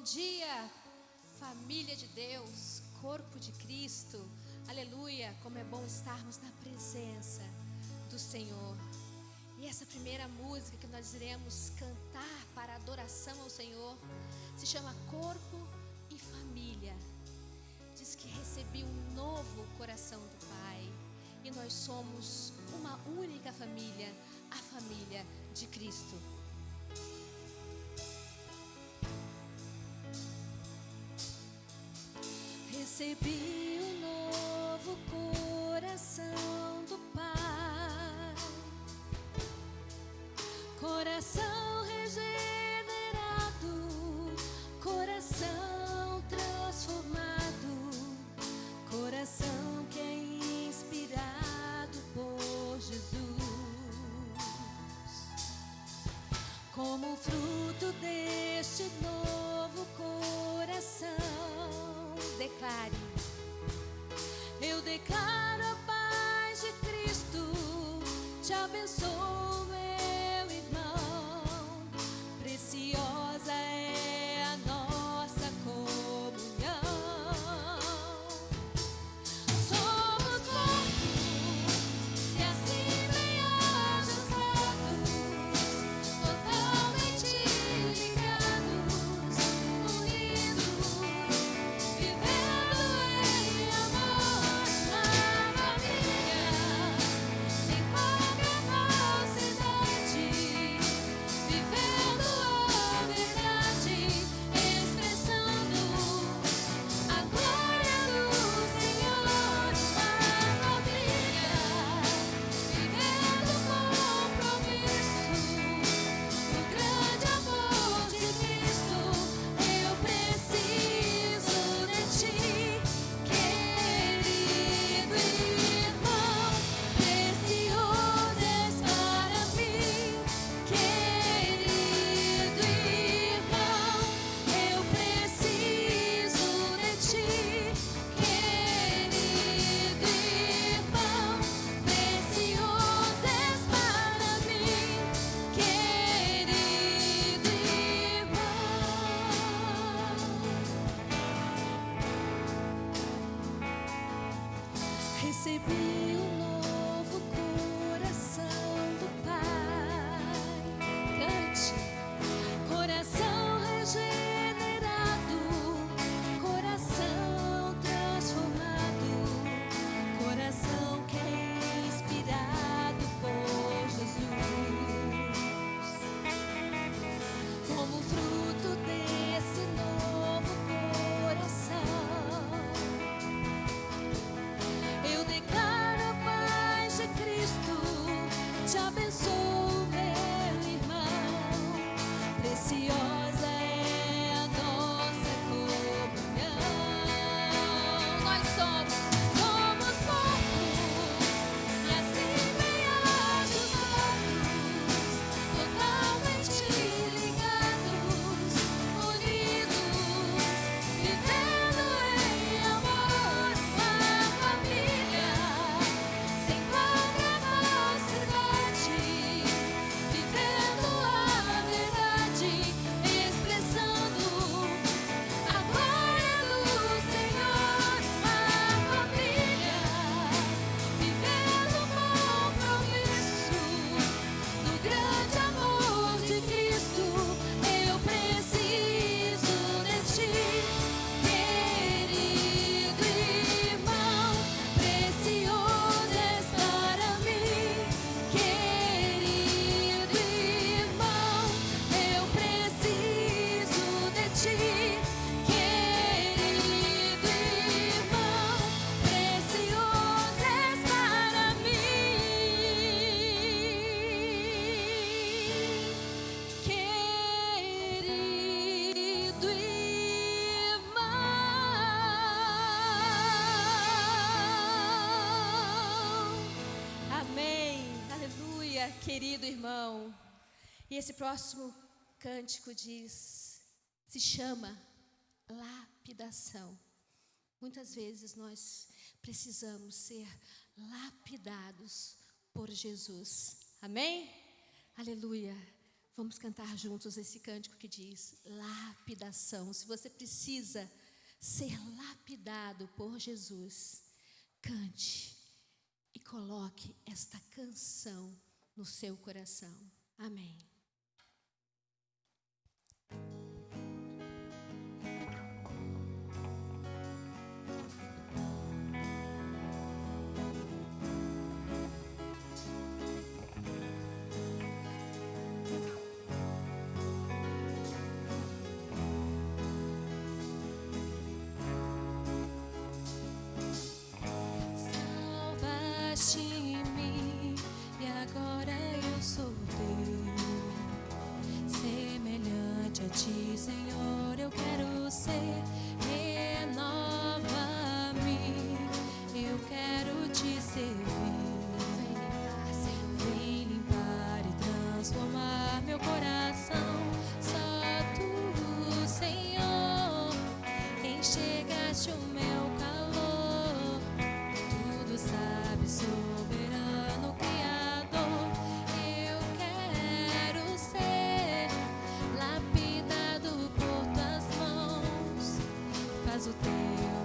dia, família de Deus, corpo de Cristo. Aleluia, como é bom estarmos na presença do Senhor. E essa primeira música que nós iremos cantar para adoração ao Senhor se chama Corpo e Família. Diz que recebi um novo coração do Pai e nós somos uma única família, a família de Cristo. Recebi um novo coração do Pai, coração regenerado, coração transformado, coração que é inspirado por Jesus. Como fruto deste novo coração, declare: eu declaro a paz de Cristo, te abençoo, meu irmão, preciosa é a nossa comunhão. Somos corpo e assim bem ajustados, totalmente ligados, unidos, vivendo em amor, na família, sem qualquer falsidade, vivendo a verdade, expressando a glória do Senhor, na família, vivendo o compromisso do grande amor de Cristo. Eu preciso de ti, querido irmão, precioso és para mim, querido irmão. Eu preciso de ti, querido irmão, precioso és para mim, querido irmão. Recebi um novo coração do Pai. Cante. Coração regenerado, coração transformado, coração que é inspirado por Jesus. Como fruto desse novo coração, eu declaro a paz de Cristo, te abençoo, meu irmão, preciosa é a nossa comunhão. Nós somos corpo e assim bem ajustados, totalmente ligados, unidos, vivendo em amor, uma família, sem qualquer falsidade, vivendo a verdade, expressando a glória do Senhor, uma família, vivendo o compromisso do grande amor de Cristo. Eu preciso de ti, querido irmão, precioso és para mim, querido irmão. Eu preciso de ti, querido irmão, precioso és para mim, querido irmão. Amém, aleluia, querido irmão. E esse próximo cântico se chama lapidação. Muitas vezes nós precisamos ser lapidados por Jesus. Amém? Aleluia. Vamos cantar juntos esse cântico que diz lapidação. Se você precisa ser lapidado por Jesus, cante e coloque esta canção no seu coração. Amém. Salvaste-me e agora eu sou teu. Semelhante a ti, Senhor, eu quero ser. Renova-me, eu quero te servir. Vem limpar e transformar meu coração. Só tu, Senhor, enxergaste o meu calor. Tudo sabe, soberano Criador. Eu quero ser lapidado por tuas mãos. Faz o teu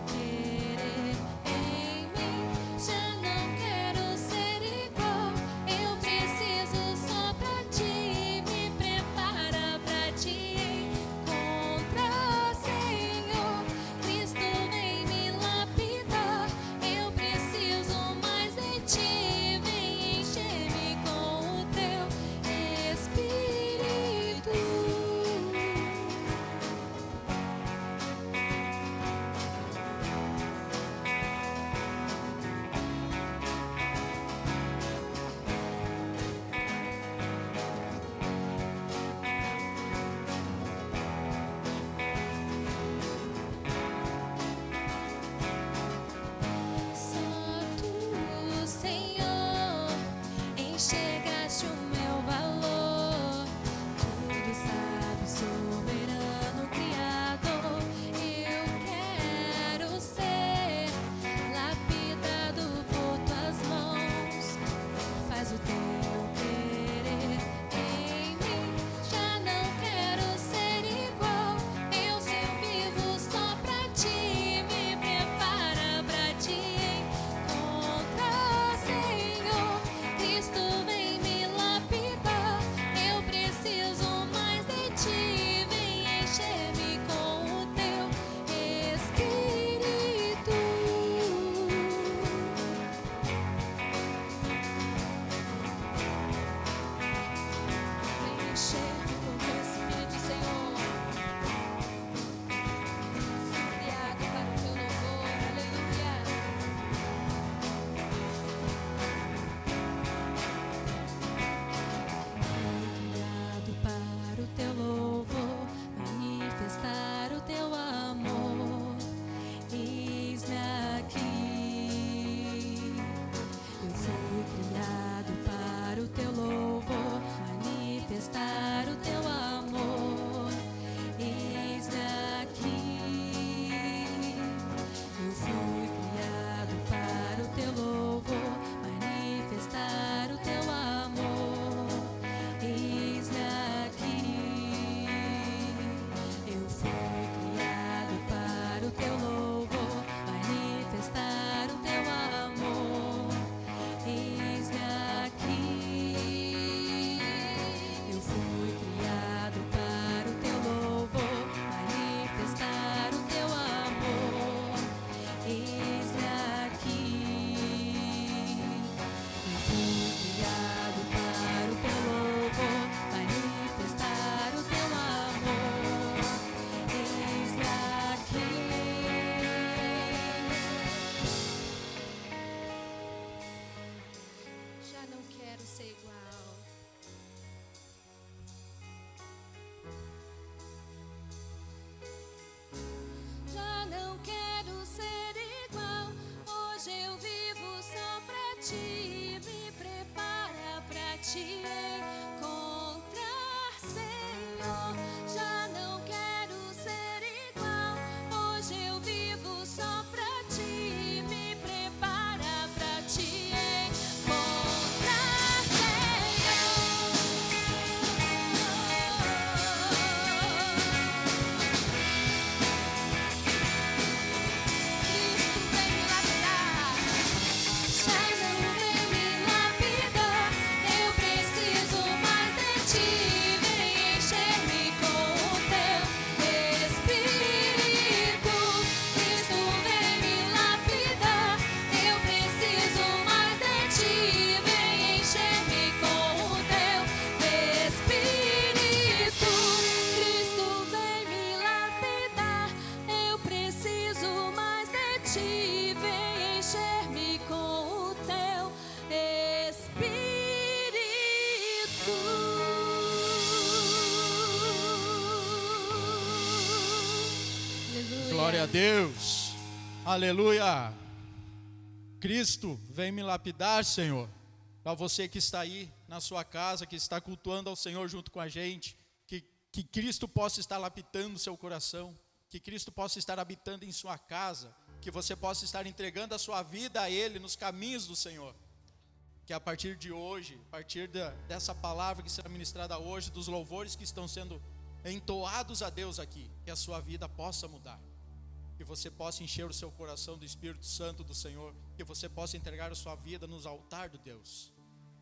querer em mim. Já não quero ser igual. Eu preciso só pra ti. Me prepara pra te encontrar, Senhor. Cristo vem me lapidar. Eu preciso mais de ti. Vem encher-me com o teu Espírito. Só tu, Senhor, enxergaste o meu valor. Tudo sabe, soberano Criador. Eu quero ser lapidado por tuas mãos. Faz o teu querer em mim. Já não quero ser igual. Eu só vivo só pra ti. Me prepara pra te encontrar, Senhor. Cristo vem me lapidar. Eu preciso mais de ti. Vem encher-me com o teu Espírito. Vem encher-me com teu Espírito, Senhor. Criado para o teu louvor, aleluia. Fui criado para o teu louvor, manifestar o teu amor. Eis-me aqui. Eu fui criado para o teu louvor, manifestar Glória a Deus. Aleluia. Cristo, vem me lapidar, Senhor. Para você que está aí na sua casa, que está cultuando ao Senhor junto com a gente, que Cristo possa estar lapidando o seu coração, que Cristo possa estar habitando em sua casa, que você possa estar entregando a sua vida a Ele nos caminhos do Senhor. Que a partir de hoje, a partir dessa palavra que será ministrada hoje, dos louvores que estão sendo entoados a Deus aqui, que a sua vida possa mudar, que você possa encher o seu coração do Espírito Santo do Senhor, que você possa entregar a sua vida nos altares do Deus.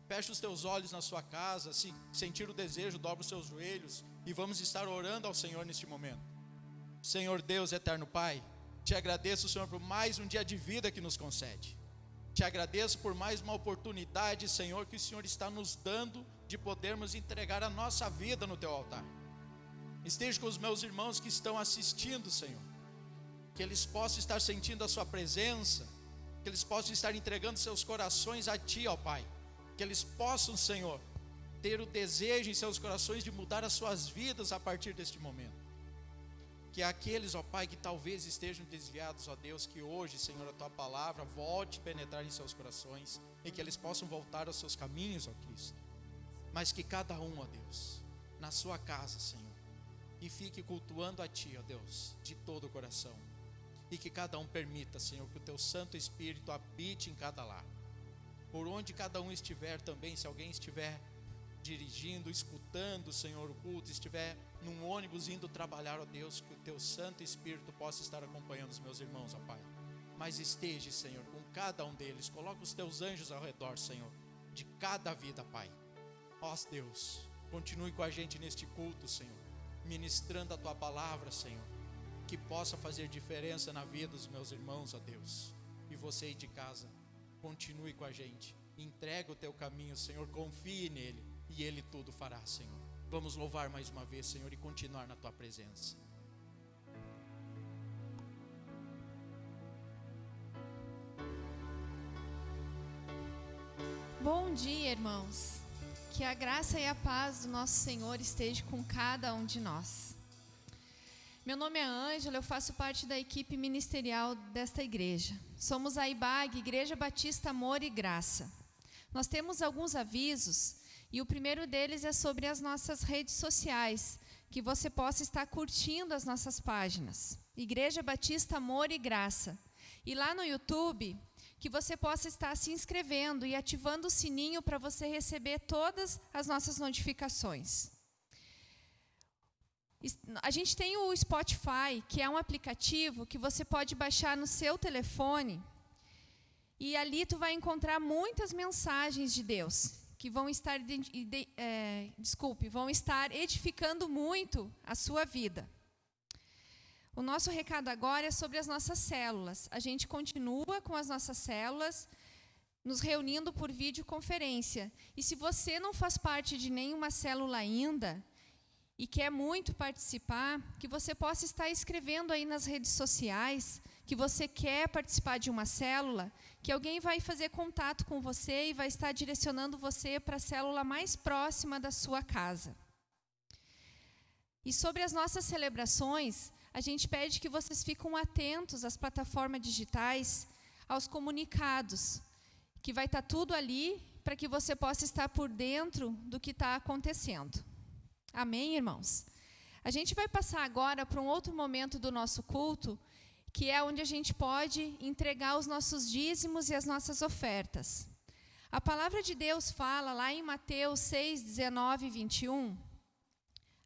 Feche os teus olhos na sua casa, se sentir o desejo, dobra os seus joelhos e vamos estar orando ao Senhor neste momento. Senhor Deus, eterno Pai, te agradeço, Senhor, por mais um dia de vida que nos concede. Te agradeço por mais uma oportunidade, Senhor, que o Senhor está nos dando de podermos entregar a nossa vida no teu altar. Esteja com os meus irmãos que estão assistindo, Senhor, que eles possam estar sentindo a sua presença, que eles possam estar entregando seus corações a Ti, ó Pai, que eles possam, Senhor, ter o desejo em seus corações de mudar as suas vidas a partir deste momento. Que aqueles, ó Pai, que talvez estejam desviados, ó Deus, que hoje, Senhor, a Tua palavra volte a penetrar em seus corações e que eles possam voltar aos seus caminhos, ó Cristo. Mas que cada um, ó Deus, na sua casa, Senhor, e fique cultuando a Ti, ó Deus, de todo o coração. E que cada um permita, Senhor, que o Teu Santo Espírito habite em cada lar. Por onde cada um estiver também, se alguém estiver dirigindo, escutando, Senhor, o culto, estiver num ônibus indo trabalhar, ó Deus, que o Teu Santo Espírito possa estar acompanhando os meus irmãos, ó Pai. Mas esteja, Senhor, com cada um deles. Coloca os Teus anjos ao redor, Senhor, de cada vida, Pai. Ó Deus, continue com a gente neste culto, Senhor, ministrando a Tua palavra, Senhor, que possa fazer diferença na vida dos meus irmãos, ó Deus. E você aí de casa, continue com a gente, entrega o Teu caminho, Senhor, confie nele e Ele tudo fará, Senhor. Vamos louvar mais uma vez, Senhor, e continuar na Tua presença. Bom dia, irmãos. Que a graça e a paz do nosso Senhor esteja com cada um de nós. Meu nome é Ângela, eu faço parte da equipe ministerial desta igreja. Somos a IBAG, Igreja Batista Amor e Graça. Nós temos alguns avisos e o primeiro deles é sobre as nossas redes sociais, que você possa estar curtindo as nossas páginas. Igreja Batista Amor e Graça. E lá no YouTube, que você possa estar se inscrevendo e ativando o sininho para você receber todas as nossas notificações. A gente tem o Spotify, que é um aplicativo que você pode baixar no seu telefone e ali tu vai encontrar muitas mensagens de Deus que vão estar, vão estar edificando muito a sua vida. O nosso recado agora é sobre as nossas células. A gente continua com as nossas células, nos reunindo por videoconferência. E se você não faz parte de nenhuma célula ainda e quer muito participar, que você possa estar escrevendo aí nas redes sociais que você quer participar de uma célula, que alguém vai fazer contato com você e vai estar direcionando você para a célula mais próxima da sua casa. E sobre as nossas celebrações, a gente pede que vocês fiquem atentos às plataformas digitais, aos comunicados, que vai estar tudo ali para que você possa estar por dentro do que está acontecendo. Amém, irmãos? A gente vai passar agora para um outro momento do nosso culto, que é onde a gente pode entregar os nossos dízimos e as nossas ofertas. A palavra de Deus fala lá em Mateus 6, 19 e 21,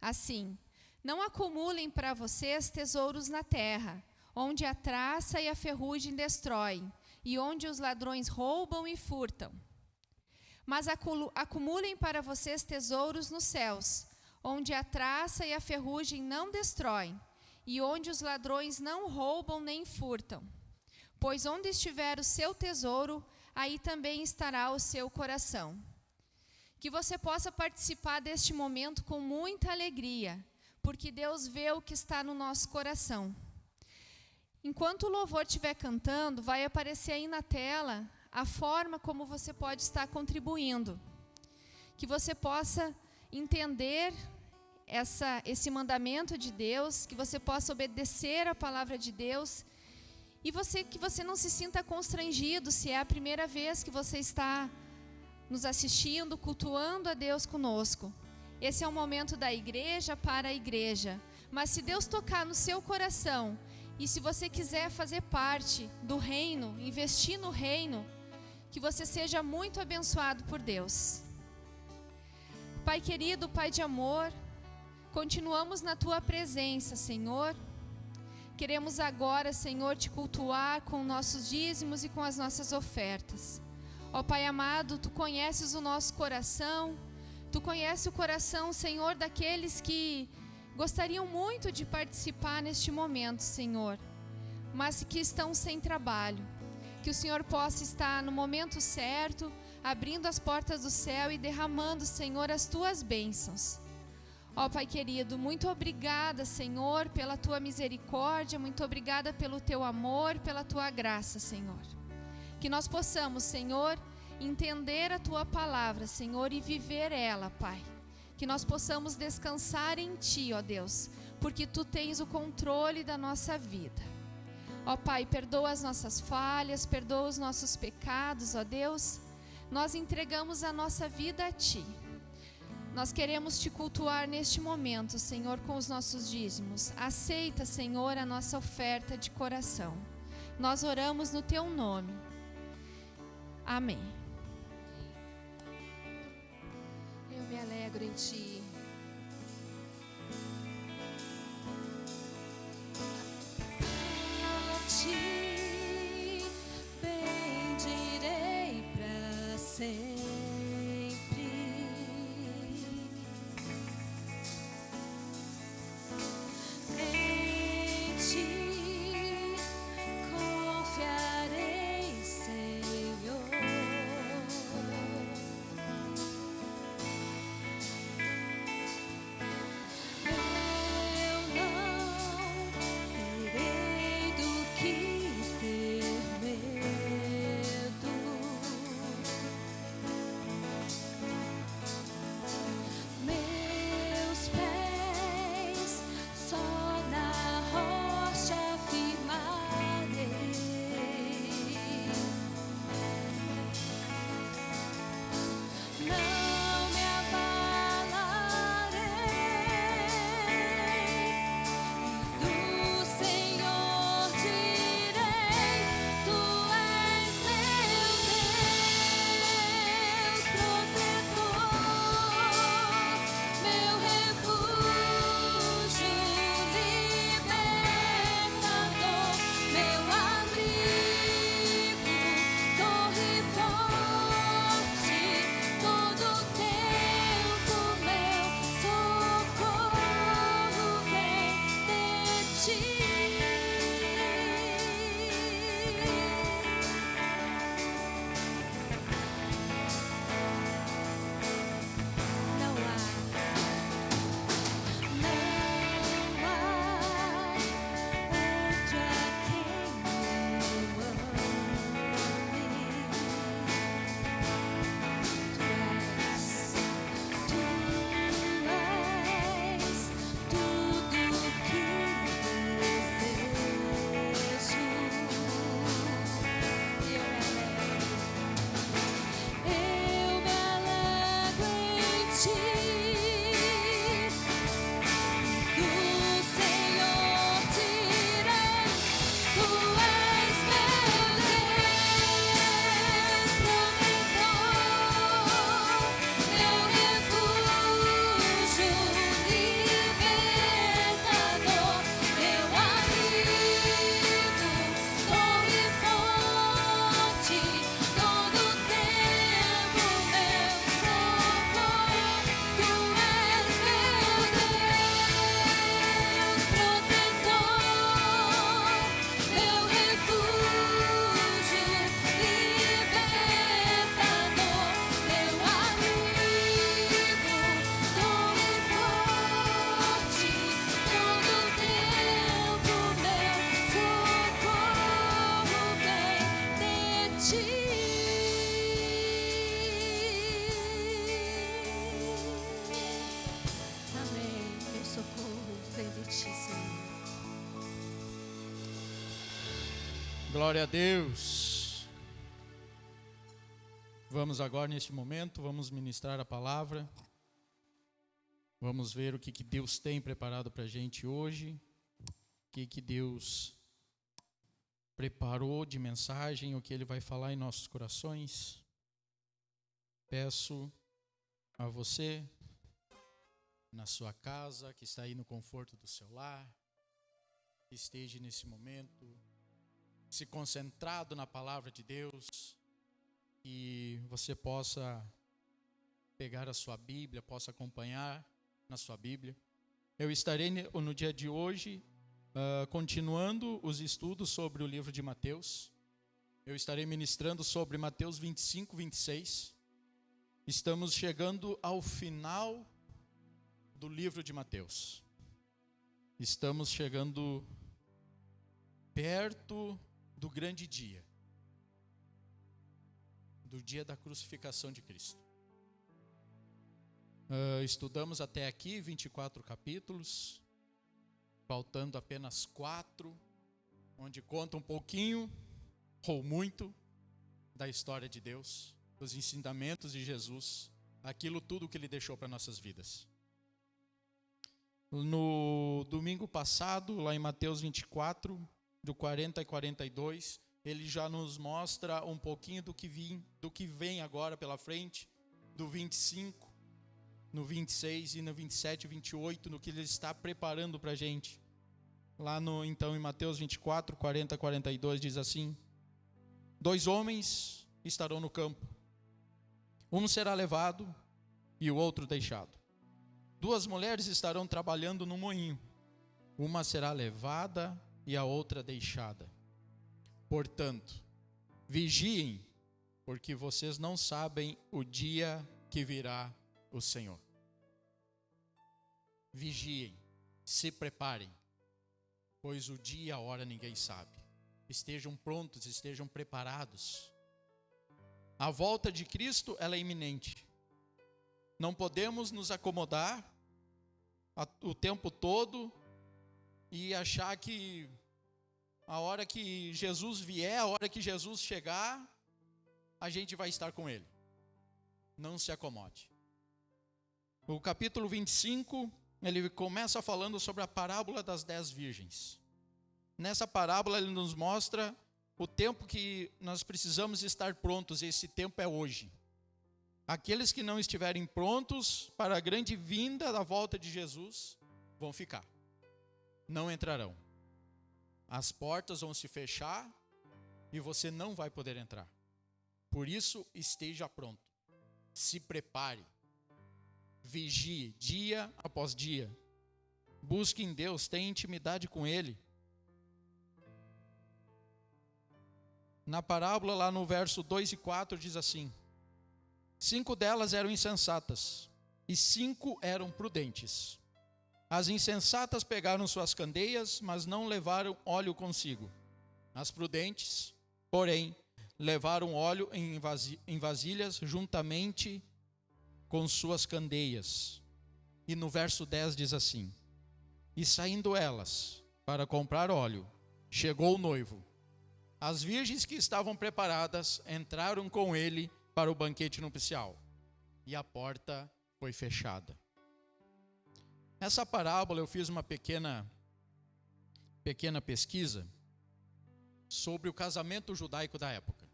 assim: não acumulem para vocês tesouros na terra, onde a traça e a ferrugem destroem, e onde os ladrões roubam e furtam. Mas acumulem para vocês tesouros nos céus, onde a traça e a ferrugem não destroem, e onde os ladrões não roubam nem furtam. Pois onde estiver o seu tesouro, aí também estará o seu coração. Que você possa participar deste momento com muita alegria, porque Deus vê o que está no nosso coração. Enquanto o louvor estiver cantando, vai aparecer aí na tela a forma como você pode estar contribuindo. Que você possa entender esse mandamento de Deus, que você possa obedecer a palavra de Deus, e que você não se sinta constrangido se é a primeira vez que você está nos assistindo, cultuando a Deus conosco. Esse é o momento da igreja para a igreja. Mas se Deus tocar no seu coração, e se você quiser fazer parte do reino, investir no reino, que você seja muito abençoado por Deus. Pai querido, Pai de amor, continuamos na Tua presença, Senhor. Queremos agora, Senhor, Te cultuar com nossos dízimos e com as nossas ofertas. Ó Pai amado, Tu conheces o nosso coração, Tu conheces o coração, Senhor, daqueles que gostariam muito de participar neste momento, Senhor, mas que estão sem trabalho. Que o Senhor possa estar no momento certo, abrindo as portas do céu e derramando, Senhor, as Tuas bênçãos. Ó Pai querido, muito obrigada, Senhor, pela Tua misericórdia, muito obrigada pelo Teu amor, pela Tua graça, Senhor. Que nós possamos, Senhor, entender a Tua palavra, Senhor, e viver ela, Pai. Que nós possamos descansar em Ti, ó Deus, porque Tu tens o controle da nossa vida. Ó Pai, perdoa as nossas falhas, perdoa os nossos pecados, ó Deus. Nós entregamos a nossa vida a Ti. Nós queremos Te cultuar neste momento, Senhor, com os nossos dízimos. Aceita, Senhor, a nossa oferta de coração. Nós oramos no Teu nome. Amém. Eu me alegro em Ti. A Ti bendirei para sempre. Em Ti confiarei, Senhor. Glória a Deus. Vamos agora, neste momento, vamos ministrar a palavra. Vamos ver o que Deus tem preparado para a gente hoje. O que Deus preparou de mensagem, o que Ele vai falar em nossos corações. Peço a você, na sua casa, que está aí no conforto do seu lar, que esteja nesse momento se concentrado na palavra de Deus, e você possa pegar a sua Bíblia, possa acompanhar na sua Bíblia. Eu estarei no dia de hoje continuando os estudos sobre o livro de Mateus. Eu estarei ministrando sobre Mateus 25, 26. Estamos chegando ao final do livro de Mateus. Estamos chegando perto do grande dia, do dia da crucificação de Cristo. Estudamos até aqui 24 capítulos, faltando apenas 4, onde conta um pouquinho, ou muito, da história de Deus, dos ensinamentos de Jesus, aquilo tudo que Ele deixou para nossas vidas. No domingo passado, lá em Mateus 24, do 40 e 42, ele já nos mostra um pouquinho do que vem agora pela frente, do 25, no 26 e no 27 e 28, no que ele está preparando para a gente. Lá então em Mateus 24, 40 e 42 diz assim: 2 homens estarão no campo, um será levado e o outro deixado. 2 mulheres estarão trabalhando no moinho, uma será levada e a outra deixada. Portanto, vigiem, porque vocês não sabem o dia que virá o Senhor. Vigiem, se preparem, pois o dia e a hora ninguém sabe. Estejam prontos, estejam preparados. A volta de Cristo, ela é iminente. Não podemos nos acomodar o tempo todo e achar que a hora que Jesus vier, a hora que Jesus chegar, a gente vai estar com Ele. Não se acomode. O capítulo 25, ele começa falando sobre a parábola das 10 virgens. Nessa parábola ele nos mostra o tempo que nós precisamos estar prontos, e esse tempo é hoje. Aqueles que não estiverem prontos para a grande vinda da volta de Jesus, vão ficar. Não entrarão. As portas vão se fechar e você não vai poder entrar. Por isso, esteja pronto. Se prepare. Vigie dia após dia. Busque em Deus, tenha intimidade com Ele. Na parábola, lá no verso 2 e 4, diz assim: 5 delas eram insensatas e 5 eram prudentes. As insensatas pegaram suas candeias, mas não levaram óleo consigo. As prudentes, porém, levaram óleo em vasilhas juntamente com suas candeias. E no verso 10 diz assim: e saindo elas para comprar óleo, chegou o noivo. As virgens que estavam preparadas entraram com ele para o banquete nupcial, e a porta foi fechada. Nessa parábola eu fiz uma pequena pesquisa sobre o casamento judaico da época,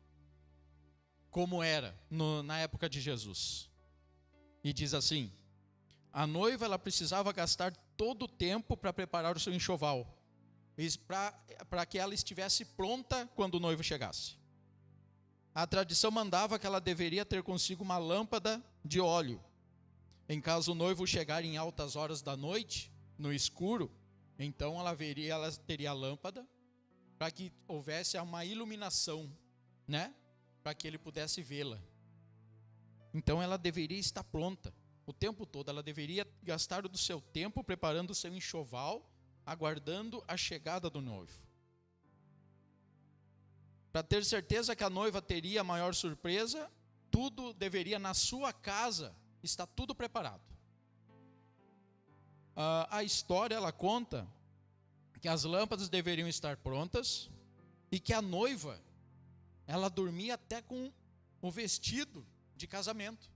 como era na época de Jesus. E diz assim: a noiva ela precisava gastar todo o tempo para preparar o seu enxoval, para que ela estivesse pronta quando o noivo chegasse. A tradição mandava que ela deveria ter consigo uma lâmpada de óleo. Em caso o noivo chegar em altas horas da noite, no escuro, então ela teria a lâmpada para que houvesse uma iluminação, né? Para que ele pudesse vê-la. Então ela deveria estar pronta o tempo todo. Ela deveria gastar do seu tempo preparando o seu enxoval, aguardando a chegada do noivo. Para ter certeza que a noiva teria a maior surpresa, tudo deveria na sua casa estar tudo preparado. A história ela conta que as lâmpadas deveriam estar prontas, e que a noiva, ela dormia até com o vestido de casamento,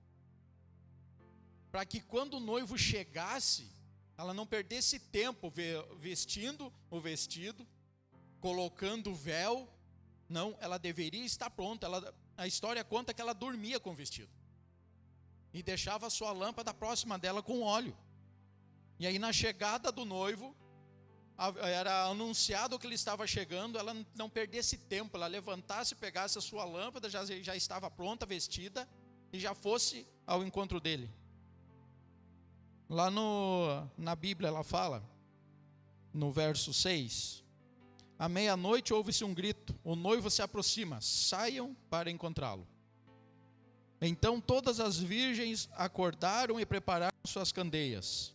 para que quando o noivo chegasse, ela não perdesse tempo vestindo o vestido, colocando o véu. Não, ela deveria estar pronta. A história conta que ela dormia com o vestido e deixava a sua lâmpada próxima dela com óleo. E aí, na chegada do noivo, era anunciado que ele estava chegando, ela não perdesse tempo, ela levantasse, pegasse a sua lâmpada, já estava pronta, vestida, e já fosse ao encontro dele. Lá na Bíblia ela fala, no verso 6, à meia-noite ouve-se um grito, o noivo se aproxima, saiam para encontrá-lo. Então todas as virgens acordaram e prepararam suas candeias.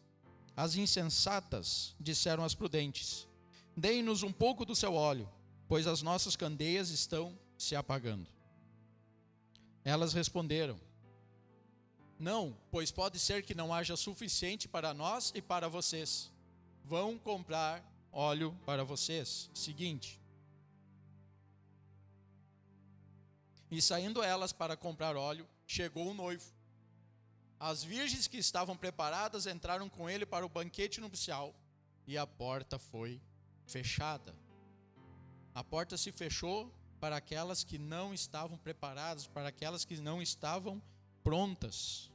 As insensatas disseram às prudentes, deem-nos um pouco do seu óleo, pois as nossas candeias estão se apagando. Elas responderam, não, pois pode ser que não haja suficiente para nós e para vocês. Vão comprar óleo para vocês. Seguinte. E saindo elas para comprar óleo, chegou o noivo. As virgens que estavam preparadas entraram com ele para o banquete nupcial e a porta foi fechada. A porta se fechou para aquelas que não estavam preparadas, para aquelas que não estavam prontas.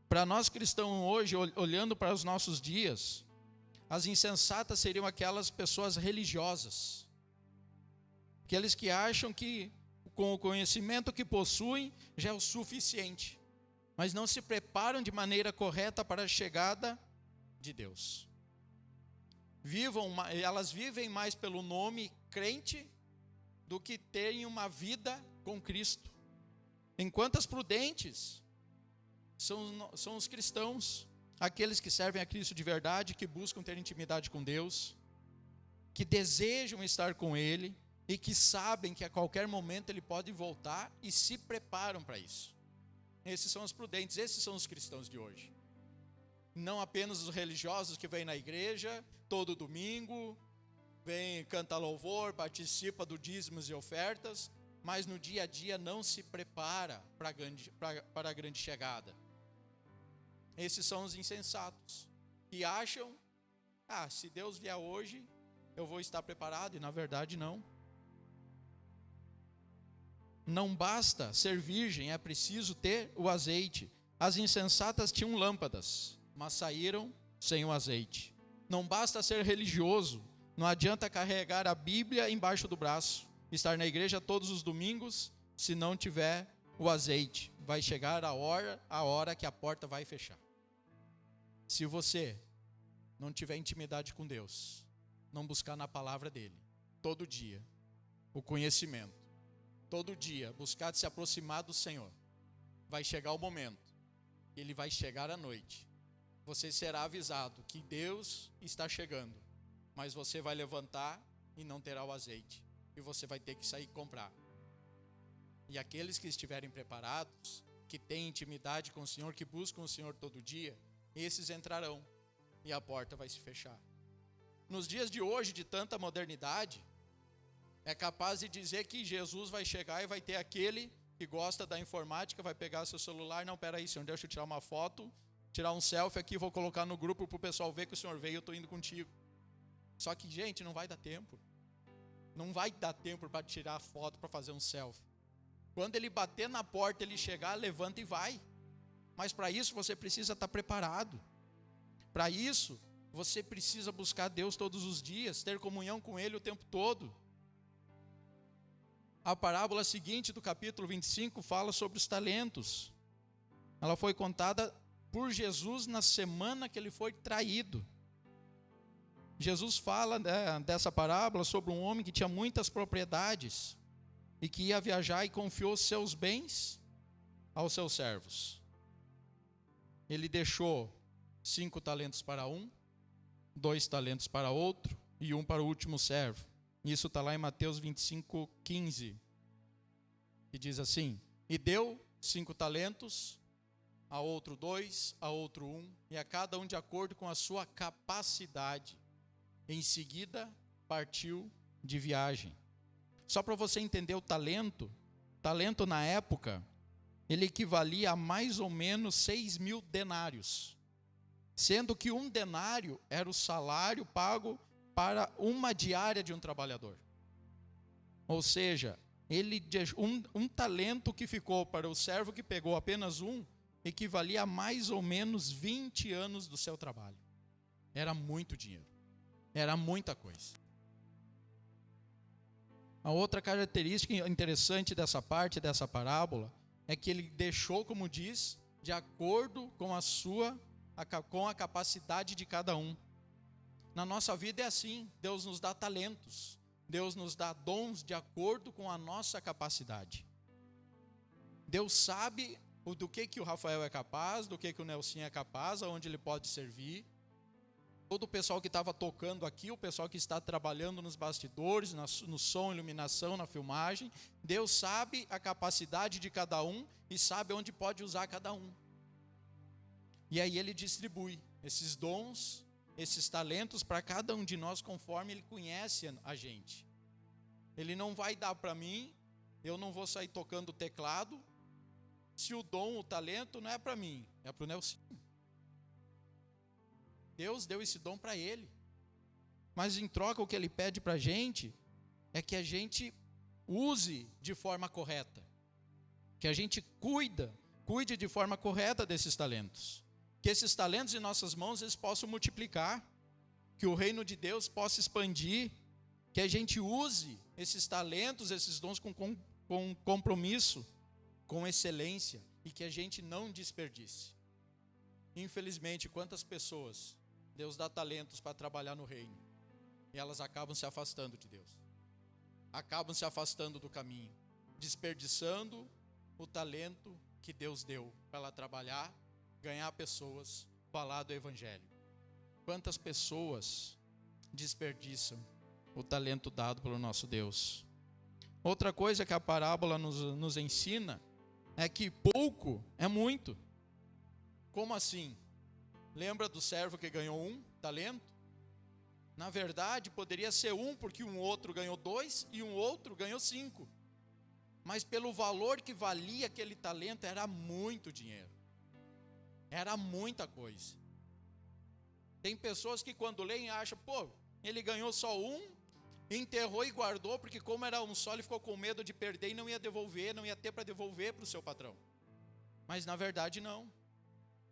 Para nós cristãos hoje, olhando para os nossos dias, as insensatas seriam aquelas pessoas religiosas, aqueles que acham que com o conhecimento que possuem já é o suficiente, mas não se preparam de maneira correta para a chegada de Deus. Elas vivem mais pelo nome crente do que terem uma vida com Cristo. Enquanto as prudentes são os cristãos, aqueles que servem a Cristo de verdade, que buscam ter intimidade com Deus, que desejam estar com Ele e que sabem que a qualquer momento Ele pode voltar e se preparam para isso. Esses são os prudentes, esses são os cristãos de hoje. Não apenas os religiosos que vêm na igreja todo domingo, vem, canta louvor, participa do dízimos e ofertas, mas no dia a dia não se prepara para a grande chegada. Esses são os insensatos, que acham, se Deus vier hoje, eu vou estar preparado, e na verdade não. Não basta ser virgem, é preciso ter o azeite. As insensatas tinham lâmpadas, mas saíram sem o azeite. Não basta ser religioso, não adianta carregar a Bíblia embaixo do braço, estar na igreja todos os domingos, se não tiver o azeite. Vai chegar a hora que a porta vai fechar. Se você não tiver intimidade com Deus, não buscar na palavra dele, todo dia, o conhecimento, todo dia, buscar se aproximar do Senhor, vai chegar o momento, ele vai chegar à noite, você será avisado que Deus está chegando, mas você vai levantar e não terá o azeite, e você vai ter que sair comprar. E aqueles que estiverem preparados, que têm intimidade com o Senhor, que buscam o Senhor todo dia, esses entrarão, e a porta vai se fechar. Nos dias de hoje, de tanta modernidade, é capaz de dizer que Jesus vai chegar e vai ter aquele que gosta da informática, vai pegar seu celular, não, peraí, Senhor, deixa eu tirar uma foto, tirar um selfie aqui, vou colocar no grupo para o pessoal ver que o Senhor veio, eu estou indo contigo. Só que, gente, não vai dar tempo. Não vai dar tempo para tirar a foto, para fazer um selfie. Quando ele bater na porta, ele chegar, levanta e vai. Mas para isso você precisa estar preparado. Para isso, você precisa buscar Deus todos os dias, ter comunhão com Ele o tempo todo. A parábola seguinte do capítulo 25 fala sobre os talentos. Ela foi contada por Jesus na semana que ele foi traído. Jesus fala dessa parábola sobre um homem que tinha muitas propriedades e que ia viajar e confiou seus bens aos seus servos. Ele deixou 5 talentos para um, 2 talentos para outro e 1 para o último servo. Isso está lá em Mateus 25:15, que diz assim: e deu 5 talentos, a outro 2, a outro 1, e a cada um de acordo com a sua capacidade. Em seguida, partiu de viagem. Só para você entender o talento na época, ele equivalia a mais ou menos 6.000 denários. Sendo que um denário era o salário pago para uma diária de um trabalhador. Ou seja, um talento que ficou para o servo que pegou apenas um, equivalia a mais ou menos 20 anos do seu trabalho. Era muito dinheiro. Era muita coisa. A outra característica interessante dessa parte, dessa parábola, é que ele deixou, como diz, de acordo com a capacidade de cada um. Na nossa vida é assim, Deus nos dá talentos, Deus nos dá dons de acordo com a nossa capacidade. Deus sabe do que o Rafael é capaz, do que o Nelsinho é capaz, aonde ele pode servir. Todo o pessoal que estava tocando aqui, o pessoal que está trabalhando nos bastidores, no som, iluminação, na filmagem, Deus sabe a capacidade de cada um e sabe onde pode usar cada um. E aí ele distribui esses dons, esses talentos para cada um de nós conforme ele conhece a gente. Ele não vai dar para mim, eu não vou sair tocando teclado, se o dom, o talento não é para mim, é para o Nelsinho. Deus deu esse dom para ele. Mas em troca o que ele pede para a gente é que a gente use de forma correta. Que a gente cuide de forma correta desses talentos. Que esses talentos em nossas mãos eles possam multiplicar. Que o reino de Deus possa expandir. Que a gente use esses talentos, esses dons com compromisso, com excelência. E que a gente não desperdice. Infelizmente, quantas pessoas Deus dá talentos para trabalhar no reino e elas acabam se afastando de Deus, acabam se afastando do caminho, desperdiçando o talento que Deus deu para ela trabalhar, ganhar pessoas, falar do evangelho. Quantas pessoas desperdiçam o talento dado pelo nosso Deus? Outra coisa que a parábola nos ensina é que pouco é muito. Como assim? Lembra do servo que ganhou 1 talento? Na verdade, poderia ser 1, porque um outro ganhou 2 e um outro ganhou 5. Mas pelo valor que valia aquele talento, era muito dinheiro. Era muita coisa. Tem pessoas que quando leem acham, ele ganhou só 1, enterrou e guardou, porque como era um só, ele ficou com medo de perder e não ia devolver, não ia ter para devolver para o seu patrão. Mas na verdade não.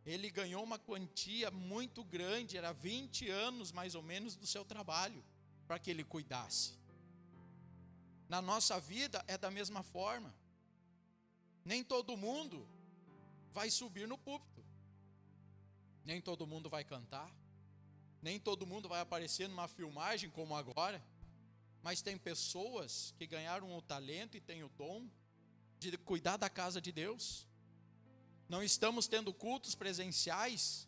Ele ganhou uma quantia muito grande, era 20 anos mais ou menos do seu trabalho, para que ele cuidasse. Na nossa vida é da mesma forma. Nem todo mundo vai subir no púlpito. Nem todo mundo vai cantar. Nem todo mundo vai aparecer numa filmagem como agora. Mas tem pessoas que ganharam o talento e têm o dom de cuidar da casa de Deus. Não estamos tendo cultos presenciais,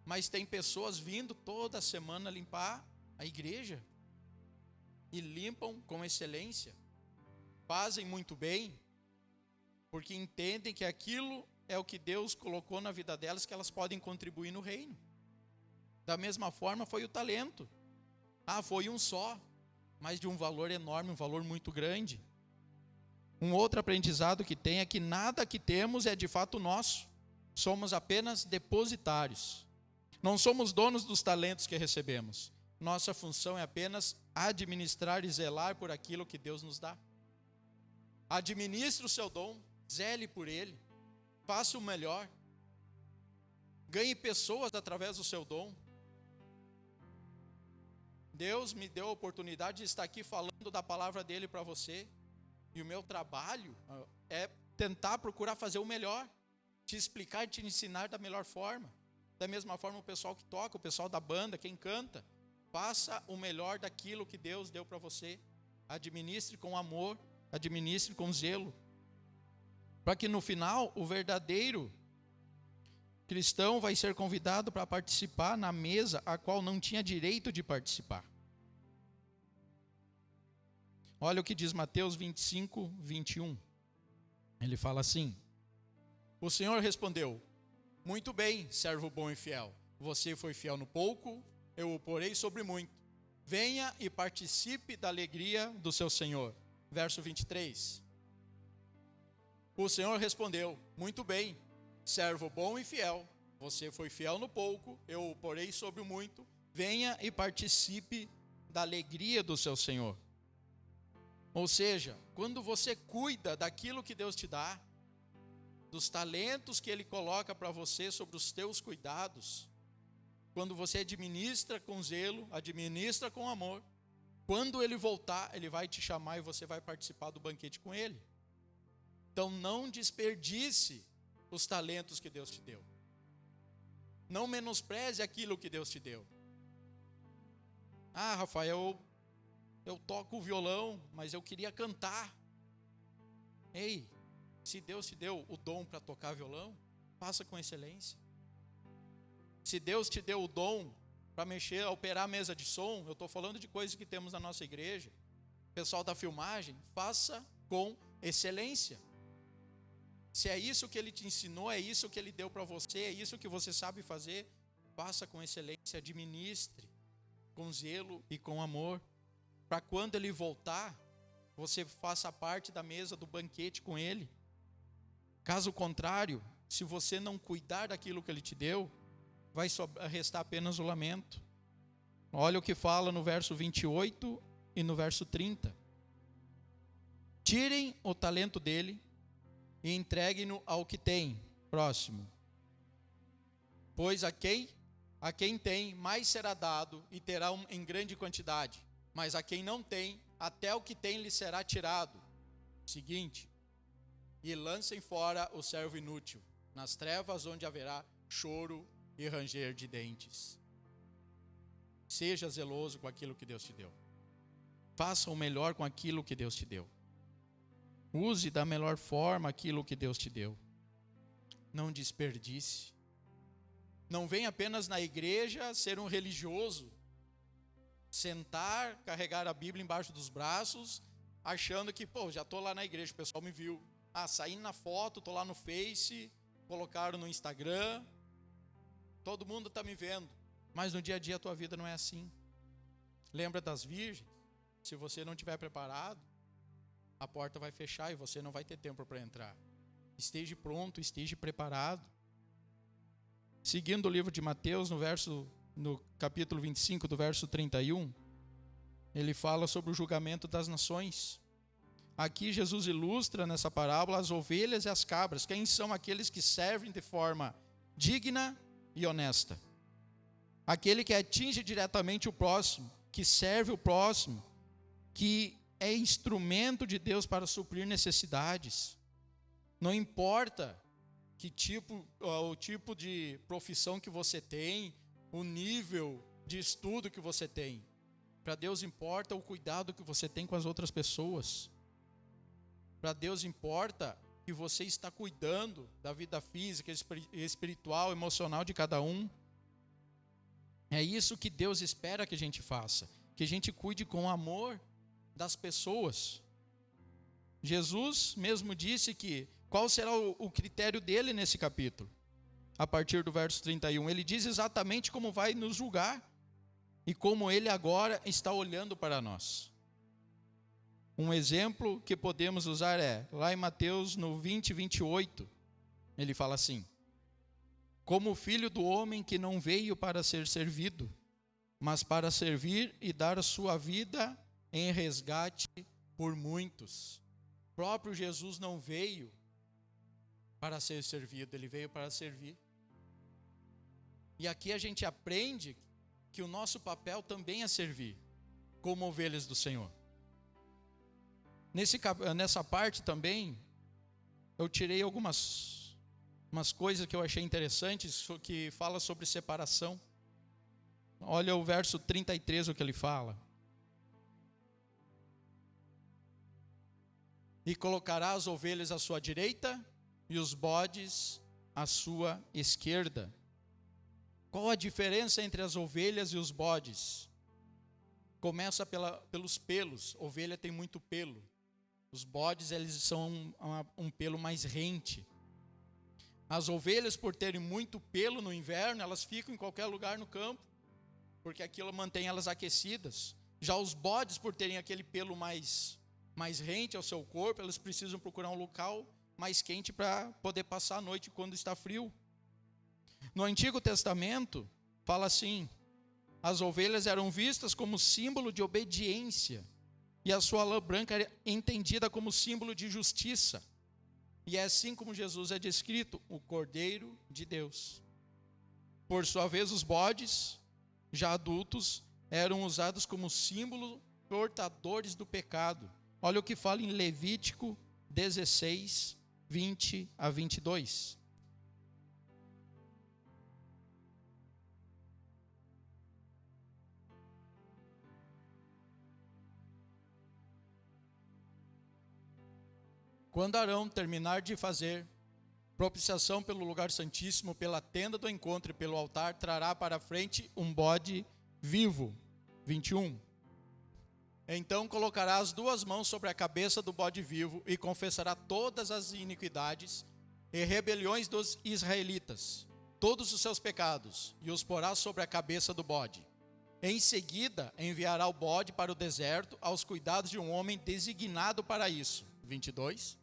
mas tem pessoas vindo toda semana limpar a igreja. E limpam com excelência. Fazem muito bem, porque entendem que aquilo é o que Deus colocou na vida delas, que elas podem contribuir no reino. Da mesma forma foi o talento. Foi um só, mas de um valor enorme, um valor muito grande. Um outro aprendizado que tem é que nada que temos é de fato nosso. Somos apenas depositários. Não somos donos dos talentos que recebemos. Nossa função é apenas administrar e zelar por aquilo que Deus nos dá. Administre o seu dom, zele por ele, faça o melhor. Ganhe pessoas através do seu dom. Deus me deu a oportunidade de estar aqui falando da palavra dele para você. E o meu trabalho é tentar procurar fazer o melhor, te explicar e te ensinar da melhor forma. Da mesma forma o pessoal que toca, o pessoal da banda, quem canta, faça o melhor daquilo que Deus deu para você. Administre com amor, administre com zelo. Para que no final o verdadeiro cristão vai ser convidado para participar na mesa a qual não tinha direito de participar. Olha o que diz Mateus 25, 21. Ele fala assim: o Senhor respondeu: muito bem, servo bom e fiel. Você foi fiel no pouco, eu o porei sobre muito. venha e participe da alegria do seu Senhor. Verso 23. O Senhor respondeu: muito bem, servo bom e fiel. Você foi fiel no pouco, eu o porei sobre o muito. Venha e participe da alegria do seu Senhor. Ou seja, quando você cuida daquilo que Deus te dá, dos talentos que Ele coloca para você, sobre os teus cuidados, quando você administra com zelo, administra com amor, quando Ele voltar, Ele vai te chamar e você vai participar do banquete com Ele. Então não desperdice os talentos que Deus te deu. Não menospreze aquilo que Deus te deu. Ah, Rafael, eu toco o violão, mas eu queria cantar. Ei, se Deus te deu o dom para tocar violão, faça com excelência. Se Deus te deu o dom para mexer, operar a mesa de som, eu estou falando de coisas que temos na nossa igreja, pessoal da filmagem, faça com excelência. Se é isso que Ele te ensinou, é isso que Ele deu para você, é isso que você sabe fazer, faça com excelência, administre com zelo e com amor, para quando Ele voltar, você faça parte da mesa do banquete com Ele. Caso contrário, se você não cuidar daquilo que Ele te deu, vai restar apenas o lamento. Olha o que fala no verso 28 e no verso 30. Tirem o talento dele e entreguem-no ao que tem. Próximo. Pois a quem tem, mais será dado e terá em grande quantidade. Mas a quem não tem, até o que tem lhe será tirado. Seguinte. E lancem fora o servo inútil, nas trevas onde haverá choro e ranger de dentes. Seja zeloso com aquilo que Deus te deu. Faça o melhor com aquilo que Deus te deu. Use da melhor forma aquilo que Deus te deu. Não desperdice. Não venha apenas na igreja ser um religioso, sentar, carregar a Bíblia embaixo dos braços, achando que, já estou lá na igreja, o pessoal me viu. Saí na foto, estou lá no Face, colocaram no Instagram, todo mundo está me vendo. Mas no dia a dia a tua vida não é assim. Lembra das virgens? Se você não estiver preparado, a porta vai fechar e você não vai ter tempo para entrar. Esteja pronto, esteja preparado. Seguindo o livro de Mateus, no capítulo 25, do verso 31, ele fala sobre o julgamento das nações. Aqui Jesus ilustra nessa parábola as ovelhas e as cabras. Quem são aqueles que servem de forma digna e honesta? Aquele que atinge diretamente o próximo, que serve o próximo, que é instrumento de Deus para suprir necessidades. Não importa o tipo de profissão que você tem, o nível de estudo que você tem. Para Deus importa o cuidado que você tem com as outras pessoas. Para Deus importa que você está cuidando da vida física, espiritual, emocional de cada um. É isso que Deus espera que a gente faça, que a gente cuide com amor das pessoas. Jesus mesmo disse que qual será o critério dele nesse capítulo? A partir do verso 31, ele diz exatamente como vai nos julgar e como ele agora está olhando para nós. Um exemplo que podemos usar é, lá em Mateus no 20, 28, ele fala assim: como o filho do homem que não veio para ser servido, mas para servir e dar a sua vida em resgate por muitos. O próprio Jesus não veio para ser servido, ele veio para servir. E aqui a gente aprende que o nosso papel também é servir, como ovelhas do Senhor. Nessa parte também, eu tirei umas coisas que eu achei interessantes, que fala sobre separação. Olha o verso 33, o que ele fala. E colocará as ovelhas à sua direita e os bodes à sua esquerda. Qual a diferença entre as ovelhas e os bodes? Começa pelos pelos. Ovelha tem muito pelo. Os bodes, eles são um pelo mais rente. As ovelhas, por terem muito pelo no inverno, elas ficam em qualquer lugar no campo, porque aquilo mantém elas aquecidas. Já os bodes, por terem aquele pelo mais rente ao seu corpo, eles precisam procurar um local mais quente para poder passar a noite quando está frio. No Antigo Testamento, fala assim: as ovelhas eram vistas como símbolo de obediência, e a sua lã branca era entendida como símbolo de justiça. E é assim como Jesus é descrito, o Cordeiro de Deus. Por sua vez, os bodes, já adultos, eram usados como símbolo portadores do pecado. Olha o que fala em Levítico 16, 20 a 22. Quando Arão terminar de fazer propiciação pelo lugar santíssimo, pela tenda do encontro e pelo altar, trará para a frente um bode vivo. 21. Então colocará as duas mãos sobre a cabeça do bode vivo e confessará todas as iniquidades e rebeliões dos israelitas, todos os seus pecados, e os porá sobre a cabeça do bode. Em seguida enviará o bode para o deserto, aos cuidados de um homem designado para isso. 22.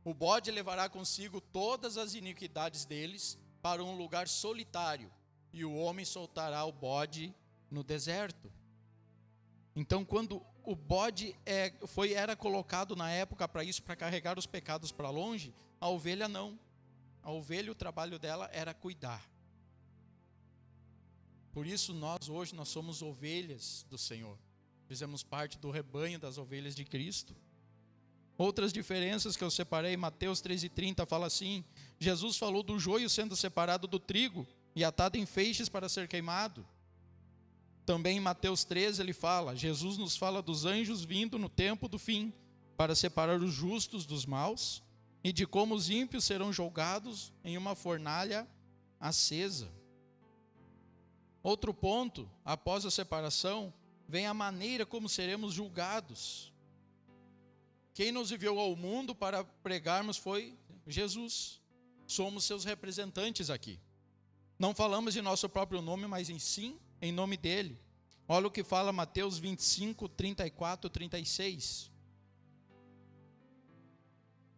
O bode levará consigo todas as iniquidades deles para um lugar solitário, e o homem soltará o bode no deserto. Então, quando o bode era colocado na época para isso, para carregar os pecados para longe, a ovelha não. A ovelha, o trabalho dela era cuidar. Por isso hoje nós somos ovelhas do Senhor. Fizemos parte do rebanho das ovelhas de Cristo. Outras diferenças que eu separei, Mateus 13:30 fala assim: Jesus falou do joio sendo separado do trigo e atado em feixes para ser queimado. Também em Mateus 13 ele fala, Jesus nos fala dos anjos vindo no tempo do fim, para separar os justos dos maus, e de como os ímpios serão julgados em uma fornalha acesa. Outro ponto, após a separação, vem a maneira como seremos julgados. Quem nos enviou ao mundo para pregarmos foi Jesus. Somos seus representantes aqui. Não falamos em nosso próprio nome, mas em nome dele. Olha o que fala Mateus 25, 34, 36.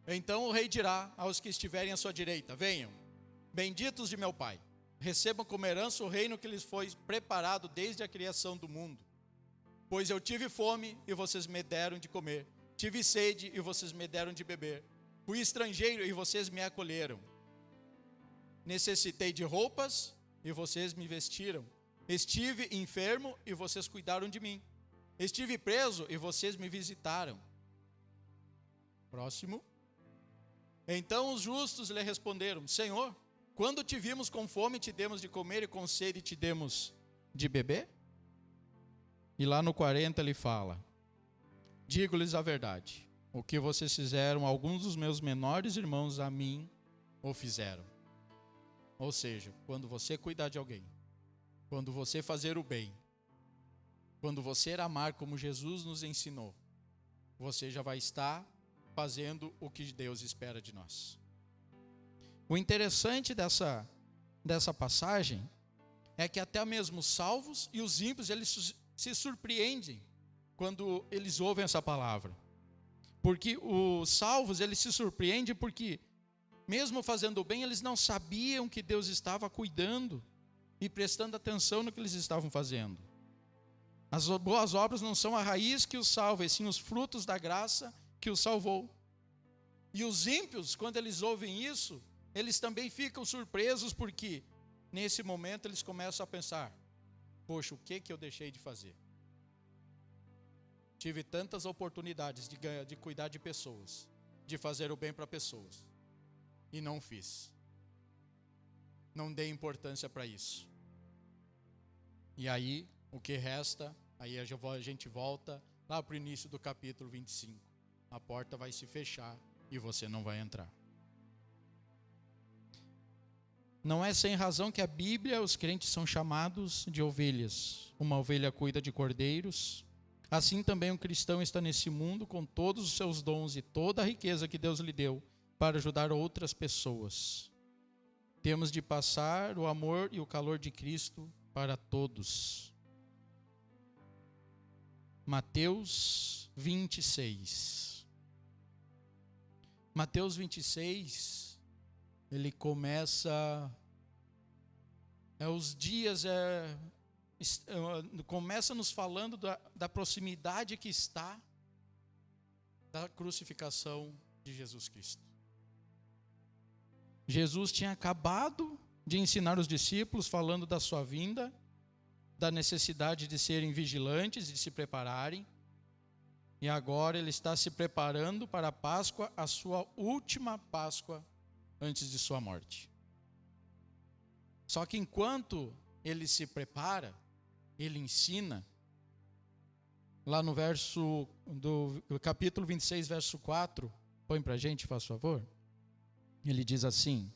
Então o rei dirá aos que estiverem à sua direita: venham, benditos de meu Pai, recebam como herança o reino que lhes foi preparado desde a criação do mundo. Pois eu tive fome e vocês me deram de comer, tive sede e vocês me deram de beber, fui estrangeiro e vocês me acolheram, necessitei de roupas e vocês me vestiram, estive enfermo e vocês cuidaram de mim, estive preso e vocês me visitaram. Próximo. Então os justos lhe responderam: Senhor, quando te vimos com fome te demos de comer e com sede te demos de beber? E lá no 40 ele fala: digo-lhes a verdade, o que vocês fizeram a alguns dos meus menores irmãos, a mim o fizeram. Ou seja, quando você cuidar de alguém, quando você fazer o bem, quando você amar como Jesus nos ensinou, você já vai estar fazendo o que Deus espera de nós. O interessante dessa passagem é que até mesmo os salvos e os ímpios, eles se surpreendem quando eles ouvem essa palavra. Porque os salvos, eles se surpreendem porque, mesmo fazendo o bem, eles não sabiam que Deus estava cuidando e prestando atenção no que eles estavam fazendo. As boas obras não são a raiz que os salva, e sim os frutos da graça que os salvou. E os ímpios, quando eles ouvem isso, eles também ficam surpresos, porque nesse momento eles começam a pensar: poxa, o que eu deixei de fazer? Tive tantas oportunidades de cuidar de pessoas, de fazer o bem para pessoas, e não fiz. Não dei importância para isso. E aí, o que resta, aí a gente volta lá para o início do capítulo 25. A porta vai se fechar e você não vai entrar. Não é sem razão que a Bíblia, os crentes são chamados de ovelhas. Uma ovelha cuida de cordeiros. Assim também um cristão está nesse mundo com todos os seus dons e toda a riqueza que Deus lhe deu para ajudar outras pessoas. Temos de passar o amor e o calor de Cristo para todos. Mateus 26. Mateus 26, ele começa, os dias, começa nos falando da proximidade que está da crucificação de Jesus Cristo. Jesus tinha acabado de ensinar os discípulos, falando da sua vinda, da necessidade de serem vigilantes e de se prepararem. E agora ele está se preparando para a Páscoa, a sua última Páscoa antes de sua morte. Só que enquanto ele se prepara, ele ensina, lá no verso do capítulo 26, verso 4, põe para a gente, faz favor. Ele diz assim: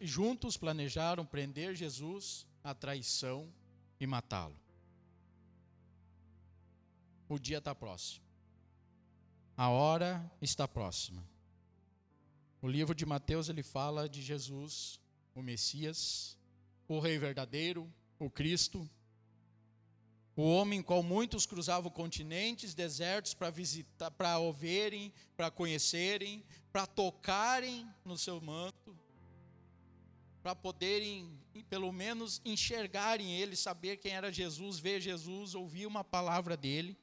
juntos planejaram prender Jesus à traição e matá-lo. O dia está próximo. A hora está próxima. O livro de Mateus, ele fala de Jesus, o Messias, o Rei verdadeiro, o Cristo, o homem em qual muitos cruzavam continentes, desertos para visitar, para ouvirem, para conhecerem, para tocarem no seu manto, para poderem, pelo menos, enxergarem ele, saber quem era Jesus, ver Jesus, ouvir uma palavra dele.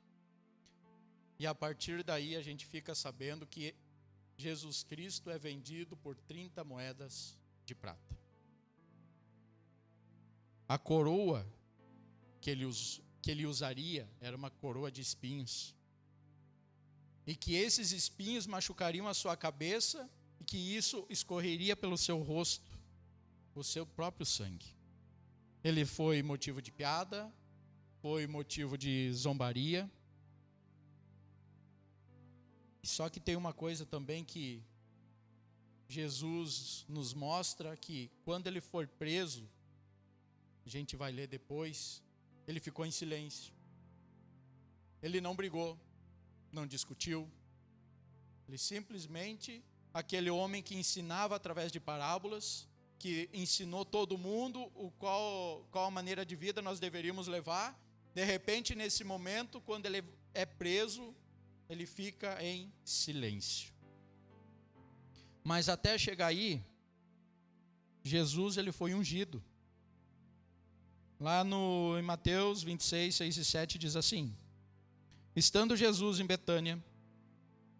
E a partir daí a gente fica sabendo que Jesus Cristo é vendido por 30 moedas de prata. A coroa que ele usaria era uma coroa de espinhos. E que esses espinhos machucariam a sua cabeça e que isso escorreria pelo seu rosto, o seu próprio sangue. Ele foi motivo de piada, foi motivo de zombaria. Só que tem uma coisa também que Jesus nos mostra, que quando ele for preso, a gente vai ler depois, ele ficou em silêncio. Ele não brigou, não discutiu. Ele simplesmente, aquele homem que ensinava através de parábolas, que ensinou todo mundo qual a maneira de vida nós deveríamos levar, de repente, nesse momento, quando ele é preso, ele fica em silêncio. Mas até chegar aí, Jesus, ele foi ungido. Lá em Mateus 26, 6 e 7 diz assim: estando Jesus em Betânia,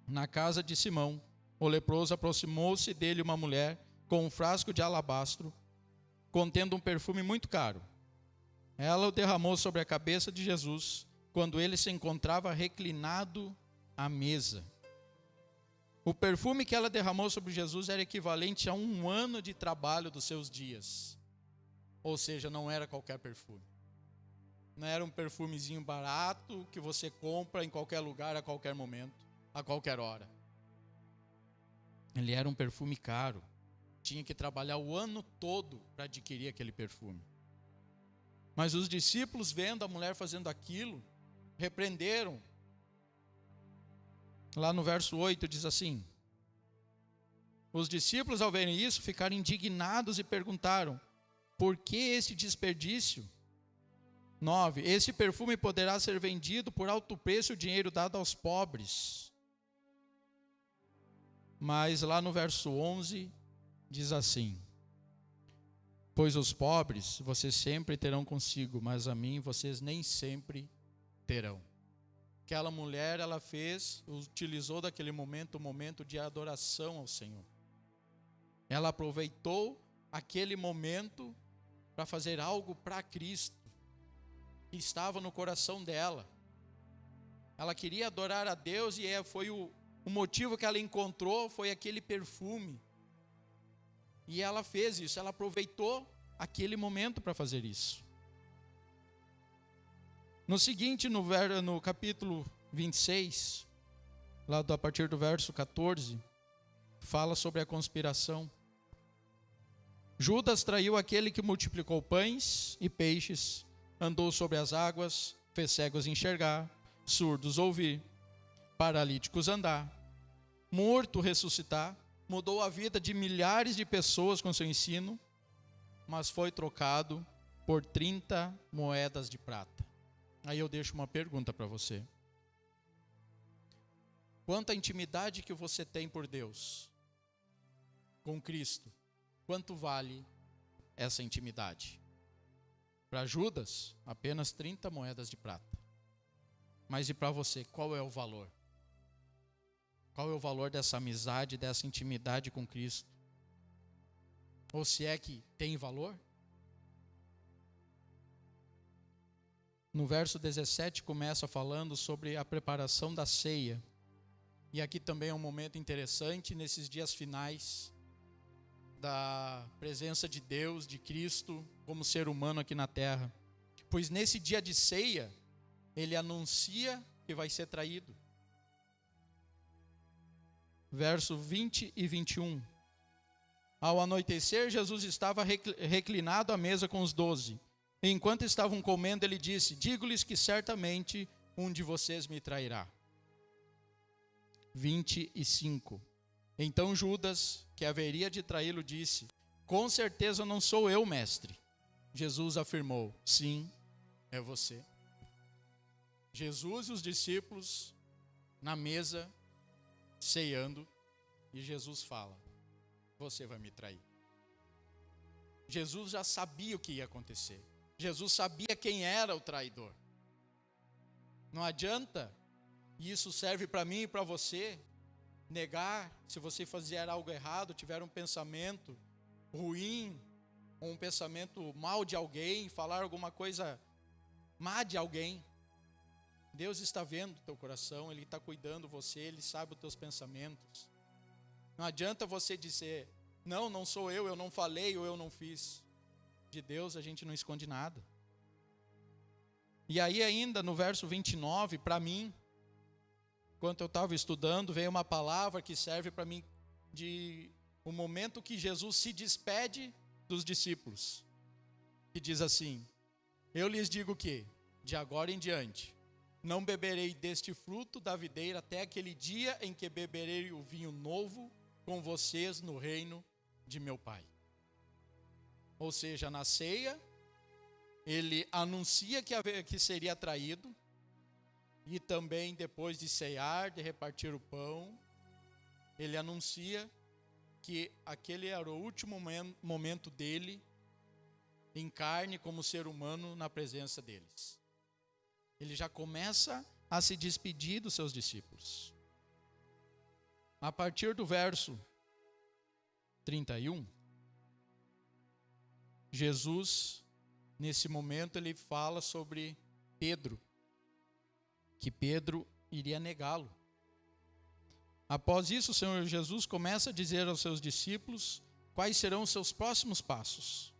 na casa de Simão, o leproso, aproximou-se dele uma mulher com um frasco de alabastro, contendo um perfume muito caro. Ela o derramou sobre a cabeça de Jesus, quando ele se encontrava reclinado à mesa. O perfume que ela derramou sobre Jesus era equivalente a 1 ano de trabalho dos seus dias. Ou seja, não era qualquer perfume. Não era um perfumezinho barato que você compra em qualquer lugar, a qualquer momento, a qualquer hora. Ele era um perfume caro. Tinha que trabalhar o ano todo para adquirir aquele perfume. Mas os discípulos, vendo a mulher fazendo aquilo, repreenderam. Lá no verso 8 diz assim: os discípulos, ao verem isso, ficaram indignados e perguntaram: por que esse desperdício? 9. Esse perfume poderá ser vendido por alto preço, o dinheiro dado aos pobres. Mas lá no verso 11 diz assim: pois os pobres vocês sempre terão consigo, mas a mim vocês nem sempre terão. Aquela mulher, ela utilizou daquele momento, um momento de adoração ao Senhor. Ela aproveitou aquele momento para fazer algo para Cristo, que estava no coração dela. Ela queria adorar a Deus e foi o motivo que ela encontrou, foi aquele perfume. E ela fez isso, ela aproveitou aquele momento para fazer isso. No seguinte, no capítulo 26, lá a partir do verso 14, fala sobre a conspiração. Judas traiu aquele que multiplicou pães e peixes, andou sobre as águas, fez cegos enxergar, surdos ouvir, paralíticos andar, morto ressuscitar, mudou a vida de milhares de pessoas com seu ensino, mas foi trocado por 30 moedas de prata. Aí eu deixo uma pergunta para você. Quanto à intimidade que você tem por Deus, com Cristo, quanto vale essa intimidade? Para Judas, apenas 30 moedas de prata. Mas e para você, qual é o valor? Qual é o valor dessa amizade, dessa intimidade com Cristo? Ou se é que tem valor? No verso 17 começa falando sobre a preparação da ceia. E aqui também é um momento interessante, nesses dias finais, da presença de Deus, de Cristo, como ser humano aqui na terra. Pois nesse dia de ceia, ele anuncia que vai ser traído. Verso 20 e 21. Ao anoitecer, Jesus estava reclinado à mesa com os 12. E enquanto estavam comendo, ele disse: digo-lhes que certamente um de vocês me trairá. 25. Então Judas, que haveria de traí-lo, disse: com certeza não sou eu, mestre. Jesus afirmou: sim, é você. Jesus e os discípulos na mesa, ceando, e Jesus fala: você vai me trair. Jesus já sabia o que ia acontecer. Jesus sabia quem era o traidor. Não adianta, e isso serve para mim e para você, negar se você fizer algo errado, tiver um pensamento ruim, ou um pensamento mal de alguém, falar alguma coisa má de alguém. Deus está vendo o teu coração, Ele está cuidando de você, Ele sabe os teus pensamentos. Não adianta você dizer: não sou eu não falei ou eu não fiz. De Deus a gente não esconde nada. E aí ainda no verso 29, para mim, enquanto eu estava estudando, veio uma palavra que serve para mim de o momento que Jesus se despede dos discípulos. E diz assim: eu lhes digo que, de agora em diante, não beberei deste fruto da videira até aquele dia em que beberei o vinho novo com vocês no reino de meu Pai. Ou seja, na ceia, ele anuncia que seria traído, e também depois de ceiar, de repartir o pão, ele anuncia que aquele era o último momento dele em carne como ser humano na presença deles. Ele já começa a se despedir dos seus discípulos. A partir do verso 31, Jesus, nesse momento, ele fala sobre Pedro, que Pedro iria negá-lo. Após isso, o Senhor Jesus começa a dizer aos seus discípulos quais serão os seus próximos passos.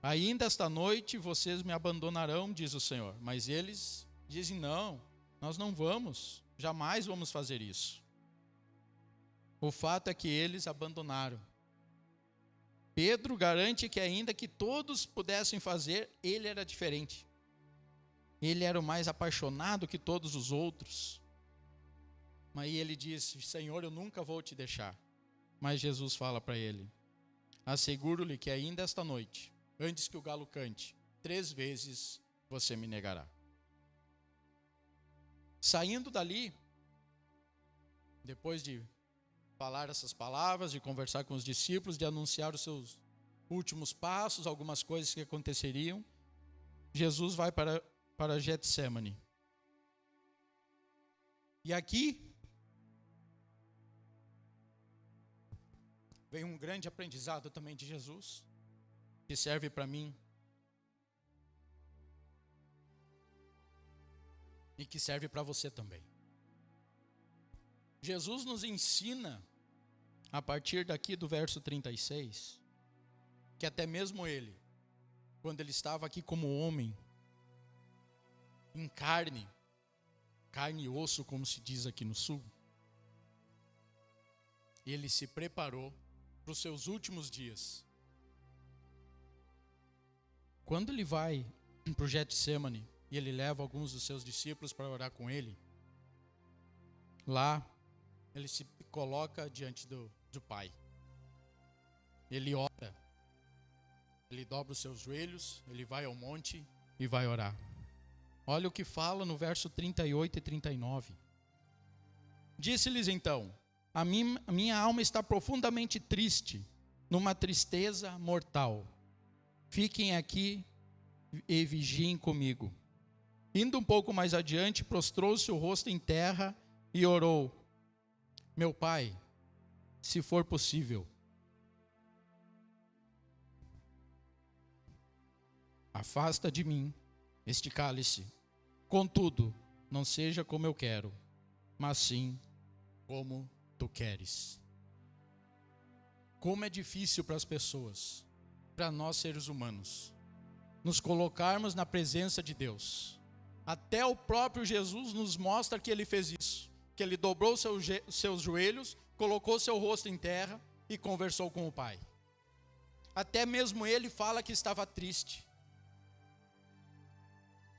Ainda esta noite vocês me abandonarão, diz o Senhor. Mas eles dizem: não, nós não vamos, jamais vamos fazer isso. O fato é que eles abandonaram. Pedro garante que ainda que todos pudessem fazer, ele era diferente. Ele era o mais apaixonado que todos os outros. Mas ele disse: Senhor, eu nunca vou te deixar. Mas Jesus fala para ele: asseguro-lhe que ainda esta noite, antes que o galo cante, 3 vezes você me negará. Saindo dali, depois de falar essas palavras, de conversar com os discípulos, de anunciar os seus últimos passos, algumas coisas que aconteceriam, Jesus vai para Getsemane. E aqui vem um grande aprendizado também de Jesus, que serve para mim e que serve para você também. Jesus nos ensina, a partir daqui do verso 36, que até mesmo ele, quando ele estava aqui como homem, em carne e osso, como se diz aqui no sul, ele se preparou para os seus últimos dias. Quando ele vai para o Getsemane e ele leva alguns dos seus discípulos para orar com ele, lá ele se coloca diante do Pai. Ele ora, ele dobra os seus joelhos, ele vai ao monte e vai orar. Olha o que fala no verso 38 e 39. Disse-lhes então: a minha alma está profundamente triste, numa tristeza mortal. Fiquem aqui e vigiem comigo. Indo um pouco mais adiante, prostrou-se o rosto em terra e orou: meu pai, se for possível, afasta de mim este cálice. Contudo, não seja como eu quero, mas sim como tu queres. Como é difícil para as pessoas, para nós seres humanos, nos colocarmos na presença de Deus. Até o próprio Jesus nos mostra que ele fez isso, que ele dobrou seus joelhos, colocou seu rosto em terra e conversou com o Pai. Até mesmo ele fala que estava triste.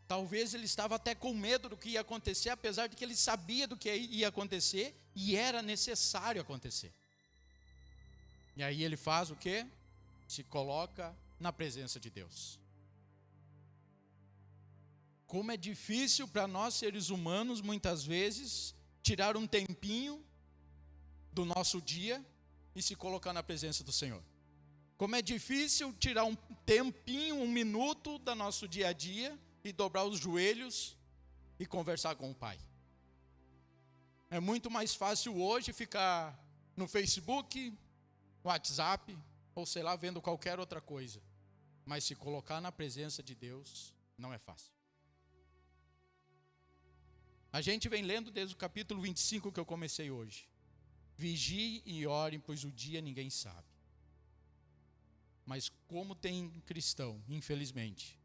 Talvez ele estava até com medo do que ia acontecer, apesar de que ele sabia do que ia acontecer e era necessário acontecer. E aí ele faz o quê? Se coloca na presença de Deus. Como é difícil para nós seres humanos, muitas vezes, tirar um tempinho do nosso dia e se colocar na presença do Senhor. Como é difícil tirar um tempinho, um minuto do nosso dia a dia e dobrar os joelhos e conversar com o Pai. É muito mais fácil hoje ficar no Facebook, WhatsApp, ou sei lá, vendo qualquer outra coisa. Mas se colocar na presença de Deus, não é fácil. A gente vem lendo desde o capítulo 25 que eu comecei hoje. Vigiem e orem, pois o dia ninguém sabe. Mas como tem cristão, infelizmente,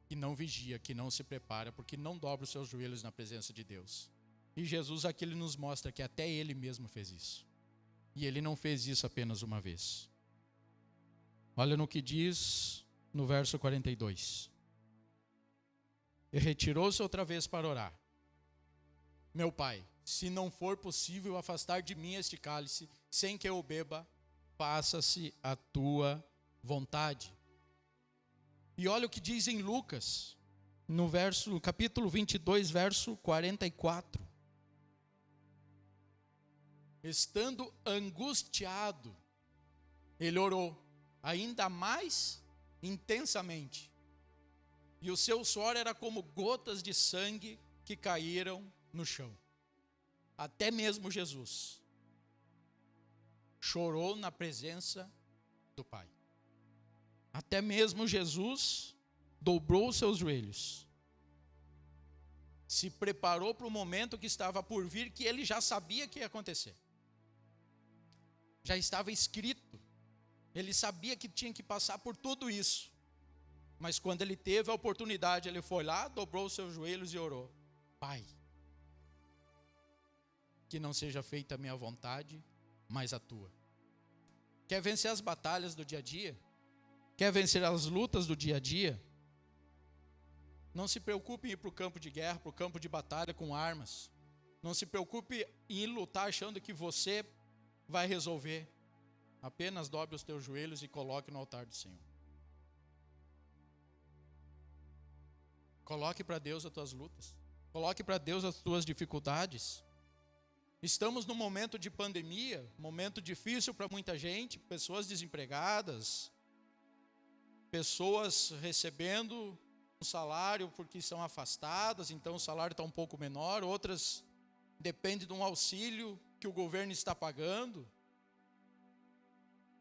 que não vigia, que não se prepara, porque não dobra os seus joelhos na presença de Deus. E Jesus aqui ele nos mostra que até ele mesmo fez isso. E ele não fez isso apenas uma vez. Olha no que diz no verso 42. E retirou-se outra vez para orar. Meu pai, se não for possível afastar de mim este cálice, sem que eu o beba, faça-se a tua vontade. E olha o que diz em Lucas, no capítulo 22, verso 44. Estando angustiado, ele orou ainda mais intensamente. E o seu suor era como gotas de sangue que caíram no chão. Até mesmo Jesus chorou na presença do Pai. Até mesmo Jesus dobrou os seus joelhos. Se preparou para o momento que estava por vir, que ele já sabia que ia acontecer. Já estava escrito. Ele sabia que tinha que passar por tudo isso. Mas quando ele teve a oportunidade, ele foi lá, dobrou os seus joelhos e orou: Pai, que não seja feita a minha vontade, mas a tua. Quer vencer as batalhas do dia a dia? Quer vencer as lutas do dia a dia? Não se preocupe em ir para o campo de guerra, para o campo de batalha com armas. Não se preocupe em lutar achando que você vai resolver. Apenas dobre os teus joelhos e coloque no altar do Senhor. Coloque para Deus as tuas lutas. Coloque para Deus as tuas dificuldades. Estamos num momento de pandemia, momento difícil para muita gente, pessoas desempregadas, pessoas recebendo um salário porque são afastadas, então o salário está um pouco menor, outras dependem de um auxílio que o governo está pagando.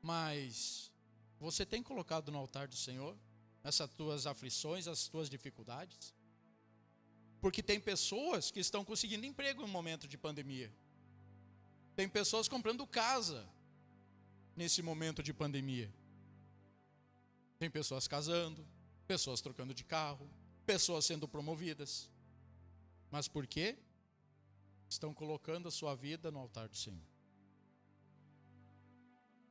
Mas você tem colocado no altar do Senhor essas tuas aflições, as tuas dificuldades? Porque tem pessoas que estão conseguindo emprego em um momento de pandemia. Tem pessoas comprando casa nesse momento de pandemia. Tem pessoas casando, pessoas trocando de carro, pessoas sendo promovidas. Mas por quê? Estão colocando a sua vida no altar do Senhor.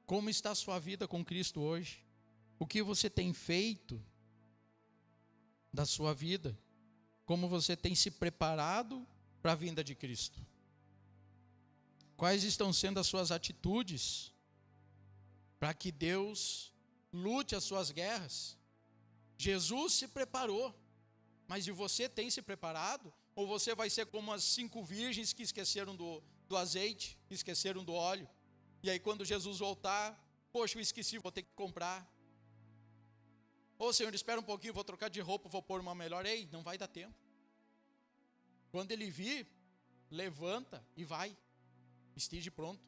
Como está a sua vida com Cristo hoje? O que você tem feito da sua vida? Como você tem se preparado para a vinda de Cristo? Quais estão sendo as suas atitudes para que Deus lute as suas guerras? Jesus se preparou, Mas e você tem se preparado? Ou você vai ser como as 5 virgens que esqueceram do azeite, que esqueceram do óleo? E aí quando Jesus voltar, poxa, eu esqueci, vou ter que comprar. Ô Senhor, espera um pouquinho, vou trocar de roupa, vou pôr uma melhor. Ei, não vai dar tempo. Quando ele vir, levanta e vai. Esteja pronto.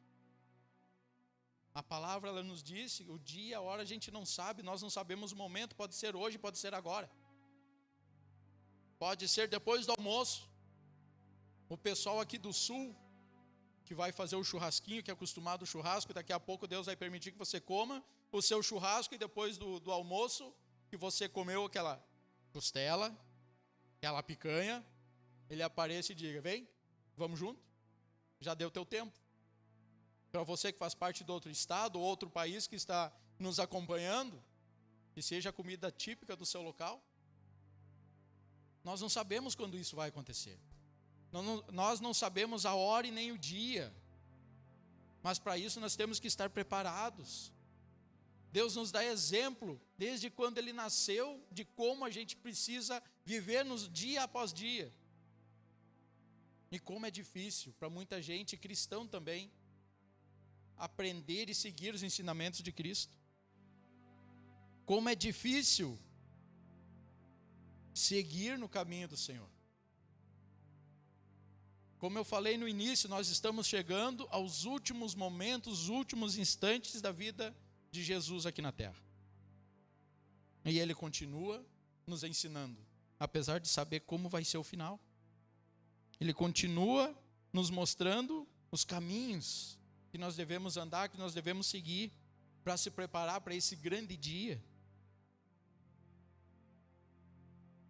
A palavra ela nos disse, o dia, a hora a gente não sabe, nós não sabemos o momento, pode ser hoje, pode ser agora. Pode ser depois do almoço. O pessoal aqui do sul, que vai fazer o churrasquinho, que é acostumado ao churrasco, daqui a pouco Deus vai permitir que você coma o seu churrasco e depois do almoço, que você comeu aquela costela, aquela picanha, ele apareça e diga, vem, vamos junto, já deu teu tempo. Para você que faz parte de outro estado ou outro país que está nos acompanhando, que seja a comida típica do seu local, nós não sabemos quando isso vai acontecer. Nós não sabemos a hora e nem o dia, mas para isso nós temos que estar preparados. Deus nos dá exemplo, desde quando Ele nasceu, de como a gente precisa viver nos dia após dia. E como é difícil para muita gente, cristão também, aprender e seguir os ensinamentos de Cristo. Como é difícil seguir no caminho do Senhor. Como eu falei no início, nós estamos chegando aos últimos momentos, os últimos instantes da vida de Jesus aqui na terra. E Ele continua nos ensinando, apesar de saber como vai ser o final. Ele continua nos mostrando os caminhos que nós devemos andar, que nós devemos seguir, para se preparar para esse grande dia.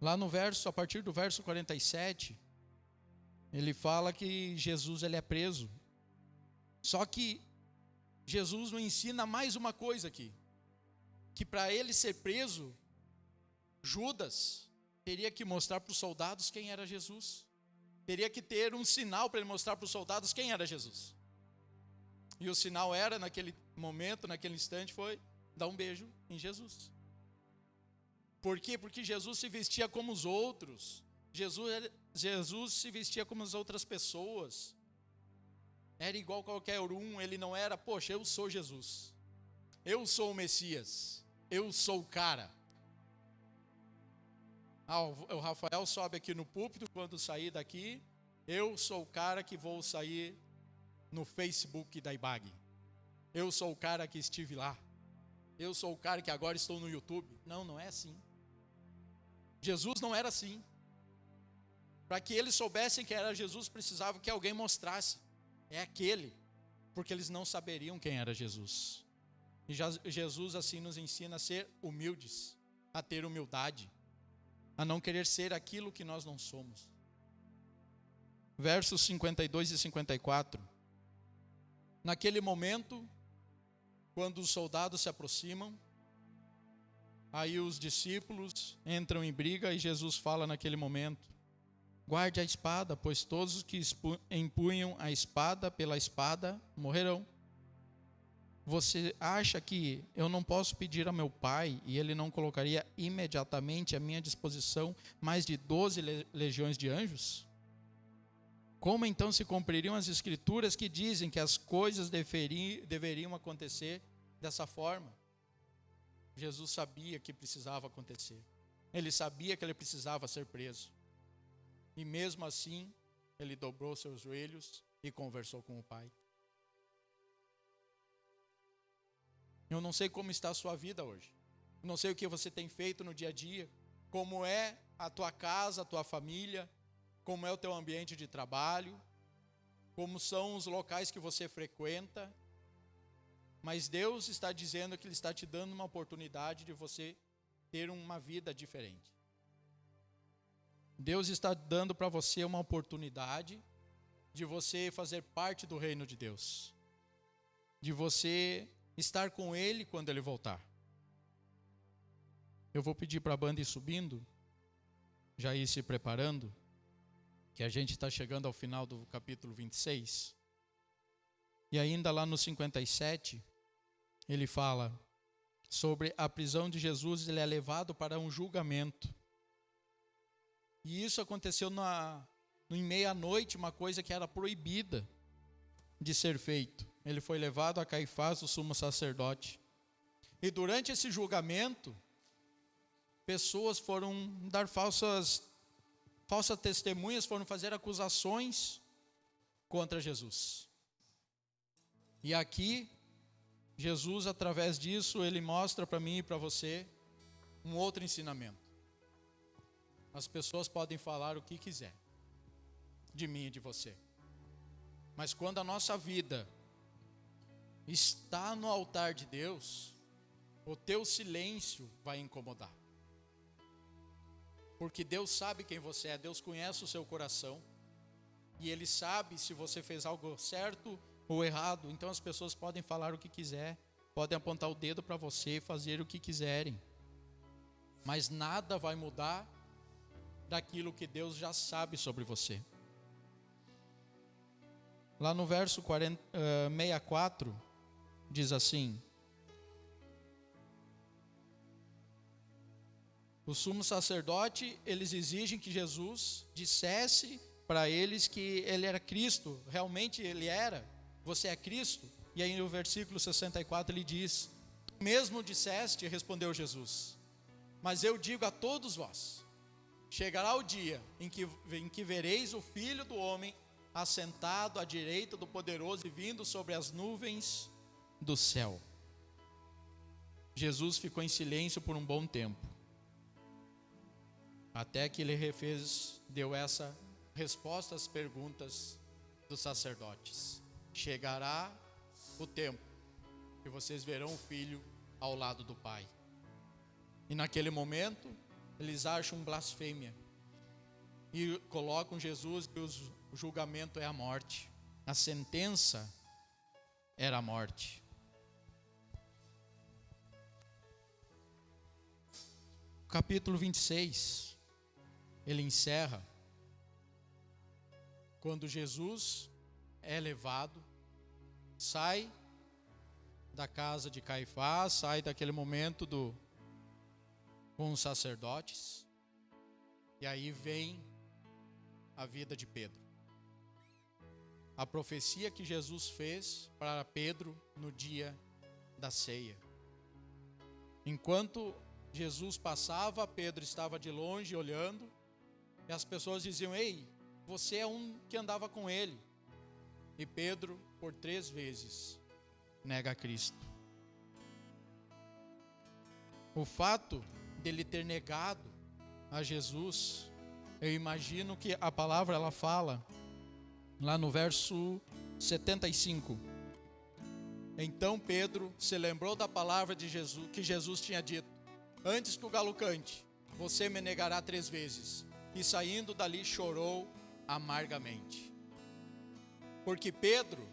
Lá no verso, a partir do verso 47, ele fala que Jesus ele é preso. Só que Jesus nos ensina mais uma coisa aqui, que para ele ser preso, Judas teria que mostrar para os soldados quem era Jesus. Teria que ter um sinal para ele mostrar para os soldados quem era Jesus. E o sinal era, naquele momento, naquele instante, foi dar um beijo em Jesus. Por quê? Porque Jesus se vestia como os outros. Jesus se vestia como as outras pessoas. Era igual qualquer um, ele não era, poxa, eu sou Jesus. Eu sou o Messias. Eu sou o cara. O Rafael sobe aqui no púlpito, quando sair daqui, eu sou o cara que vou sair no Facebook da IBAG. Eu sou o cara que estive lá. Eu sou o cara que agora estou no YouTube. Não, não é assim. Jesus não era assim. Para que eles soubessem que era Jesus, precisava que alguém mostrasse. É aquele. Porque eles não saberiam quem era Jesus. E Jesus assim nos ensina a ser humildes, a ter humildade, a não querer ser aquilo que nós não somos. Versos 52 e 54. Naquele momento, quando os soldados se aproximam, aí os discípulos entram em briga e Jesus fala naquele momento: guarde a espada, pois todos os que empunham a espada pela espada morrerão. Você acha que eu não posso pedir a meu Pai e Ele não colocaria imediatamente à minha disposição mais de 12 legiões de anjos? Como então se cumpririam as Escrituras que dizem que as coisas deveriam acontecer dessa forma? Jesus sabia que precisava acontecer. Ele sabia que ele precisava ser preso. E mesmo assim, ele dobrou seus joelhos e conversou com o Pai. Eu não sei como está a sua vida hoje. Eu não sei o que você tem feito no dia a dia. Como é a tua casa, a tua família. Como é o teu ambiente de trabalho. Como são os locais que você frequenta. Mas Deus está dizendo que Ele está te dando uma oportunidade de você ter uma vida diferente. Deus está dando para você uma oportunidade de você fazer parte do reino de Deus. De você estar com Ele quando Ele voltar. Eu vou pedir para a banda ir subindo, já ir se preparando, que a gente está chegando ao final do capítulo 26. E ainda lá no 57, ele fala sobre a prisão de Jesus. Ele é levado para um julgamento. E isso aconteceu em meia-noite, uma coisa que era proibida de ser feito. Ele foi levado a Caifás, o sumo sacerdote. E durante esse julgamento, pessoas foram dar falsas testemunhas, foram fazer acusações contra Jesus. E aqui, Jesus, através disso, ele mostra para mim e para você um outro ensinamento. As pessoas podem falar o que quiser de mim e de você, mas quando a nossa vida está no altar de Deus, o teu silêncio vai incomodar. Porque Deus sabe quem você é, Deus conhece o seu coração, e Ele sabe se você fez algo certo ou errado. Então as pessoas podem falar o que quiser, podem apontar o dedo para você e fazer o que quiserem, mas nada vai mudar daquilo que Deus já sabe sobre você. Lá no verso 64, diz assim: o sumo sacerdote, eles exigem que Jesus dissesse para eles que ele era Cristo. Realmente ele era. Você é Cristo? E aí no versículo 64 ele diz: mesmo disseste, respondeu Jesus, mas eu digo a todos vós, chegará o dia em que vereis o Filho do Homem assentado à direita do Poderoso e vindo sobre as nuvens do céu. Jesus ficou em silêncio por um bom tempo, até que ele deu essa resposta às perguntas dos sacerdotes: chegará o tempo que vocês verão o Filho ao lado do Pai. E naquele momento eles acham blasfêmia e colocam Jesus, e o julgamento é a morte. A sentença era a morte. Capítulo 26, ele encerra quando Jesus é levado, sai da casa de Caifás, sai daquele momento com os sacerdotes, e aí vem a vida de Pedro. A profecia que Jesus fez para Pedro no dia da ceia. Enquanto Jesus passava, Pedro estava de longe olhando, e as pessoas diziam: ei, você é um que andava com ele. E Pedro, por 3 vezes, nega a Cristo. O fato dele ter negado a Jesus, eu imagino que a palavra ela fala lá no verso 75. Então Pedro se lembrou da palavra de Jesus, que Jesus tinha dito: antes que o galo cante, você me negará 3 vezes. E saindo dali chorou amargamente. Porque Pedro,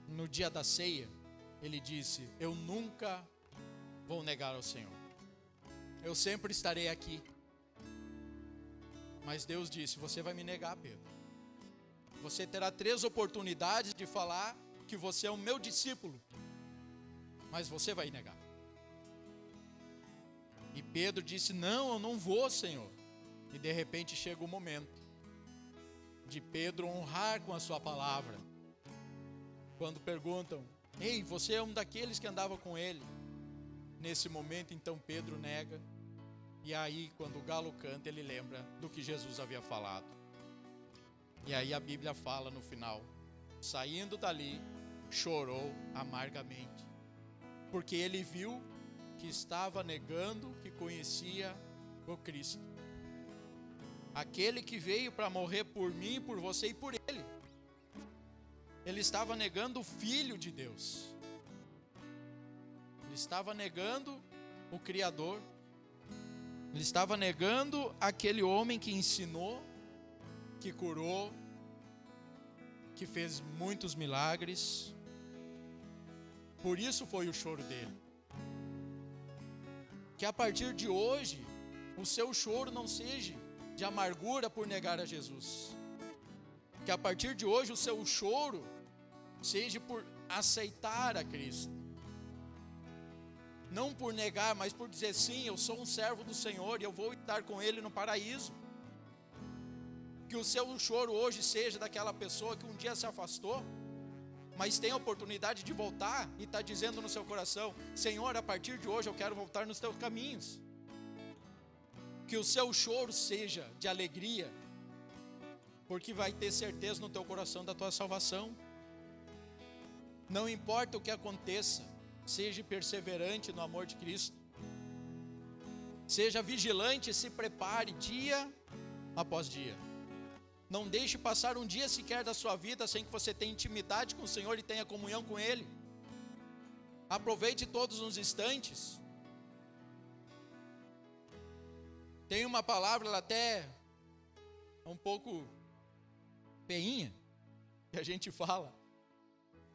no dia da ceia, ele disse: eu nunca vou negar ao Senhor, eu sempre estarei aqui. Mas Deus disse: você vai me negar, Pedro. Você terá 3 oportunidades de falar que você é o meu discípulo, mas você vai negar. E Pedro disse: não, eu não vou, Senhor. E de repente chega o momento de Pedro honrar com a sua palavra. Quando perguntam: ei, você é um daqueles que andava com ele? Nesse momento então Pedro nega. E aí quando o galo canta, ele lembra do que Jesus havia falado. E aí a Bíblia fala no final: saindo dali, chorou amargamente, porque ele viu que estava negando que conhecia o Cristo, aquele que veio para morrer por mim, por você e por ele. Ele estava negando o Filho de Deus, ele estava negando o Criador, ele estava negando aquele homem que ensinou, que curou, que fez muitos milagres. Por isso foi o choro dele. Que a partir de hoje, o seu choro não seja de amargura por negar a Jesus. Que a partir de hoje o seu choro seja por aceitar a Cristo. Não por negar, mas por dizer sim, eu sou um servo do Senhor e eu vou estar com Ele no paraíso. Que o seu choro hoje seja daquela pessoa que um dia se afastou, mas tem a oportunidade de voltar e está dizendo no seu coração: Senhor, a partir de hoje eu quero voltar nos teus caminhos. Que o seu choro seja de alegria, porque vai ter certeza no teu coração da tua salvação. Não importa o que aconteça, seja perseverante no amor de Cristo. Seja vigilante e se prepare dia após dia. Não deixe passar um dia sequer da sua vida sem que você tenha intimidade com o Senhor e tenha comunhão com Ele. Aproveite todos os instantes. Tem uma palavra, ela até um pouco feinha, que a gente fala: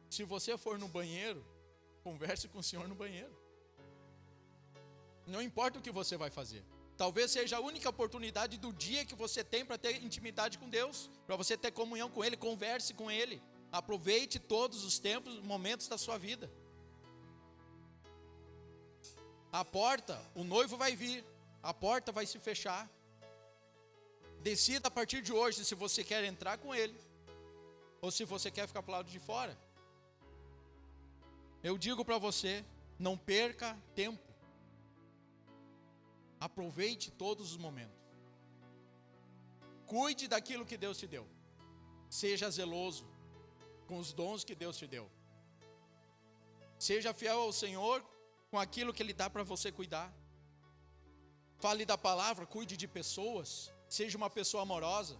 se você for no banheiro, converse com o Senhor no banheiro. Não importa o que você vai fazer. Talvez seja a única oportunidade do dia que você tem para ter intimidade com Deus, para você ter comunhão com Ele. Converse com Ele. Aproveite todos os tempos, momentos da sua vida. A porta, o noivo vai vir, a porta vai se fechar. Decida a partir de hoje se você quer entrar com Ele ou se você quer ficar para o lado de fora. Eu digo para você, não perca tempo. Aproveite todos os momentos. Cuide daquilo que Deus te deu. Seja zeloso com os dons que Deus te deu. Seja fiel ao Senhor com aquilo que Ele dá para você cuidar. Fale da palavra, cuide de pessoas. Seja uma pessoa amorosa.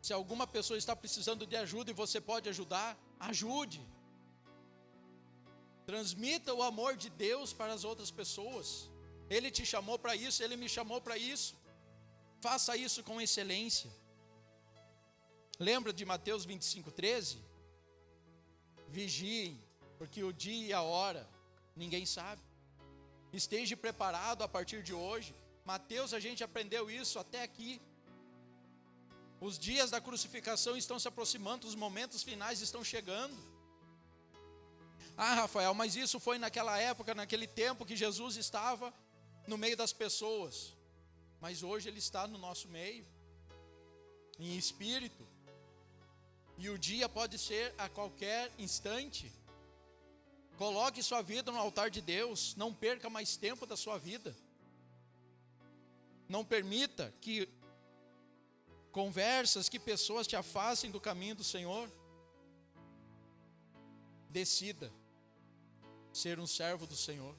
Se alguma pessoa está precisando de ajuda e você pode ajudar, ajude. Transmita o amor de Deus para as outras pessoas. Ele te chamou para isso, Ele me chamou para isso. Faça isso com excelência. Lembra de Mateus 25:13? Vigiem, porque o dia e a hora ninguém sabe. Esteja preparado a partir de hoje. Mateus, a gente aprendeu isso até aqui. Os dias da crucificação estão se aproximando, os momentos finais estão chegando. Ah, Rafael, mas isso foi naquela época, naquele tempo que Jesus estava no meio das pessoas. Mas hoje Ele está no nosso meio, em espírito. E o dia pode ser a qualquer instante. Coloque sua vida no altar de Deus. Não perca mais tempo da sua vida. Não permita que conversas, que pessoas te afastem do caminho do Senhor. Decida ser um servo do Senhor.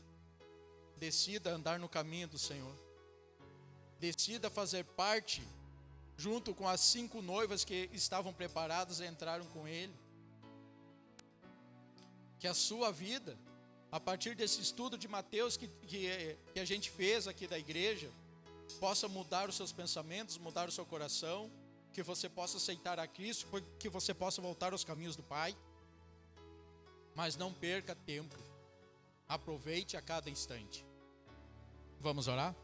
Decida andar no caminho do Senhor. Decida fazer parte, junto com as 5 noivas que estavam preparadas e entraram com Ele. Que a sua vida, a partir desse estudo de Mateus que a gente fez aqui da igreja, possa mudar os seus pensamentos, mudar o seu coração, que você possa aceitar a Cristo, que você possa voltar aos caminhos do Pai. Mas não perca tempo. Aproveite a cada instante. Vamos orar?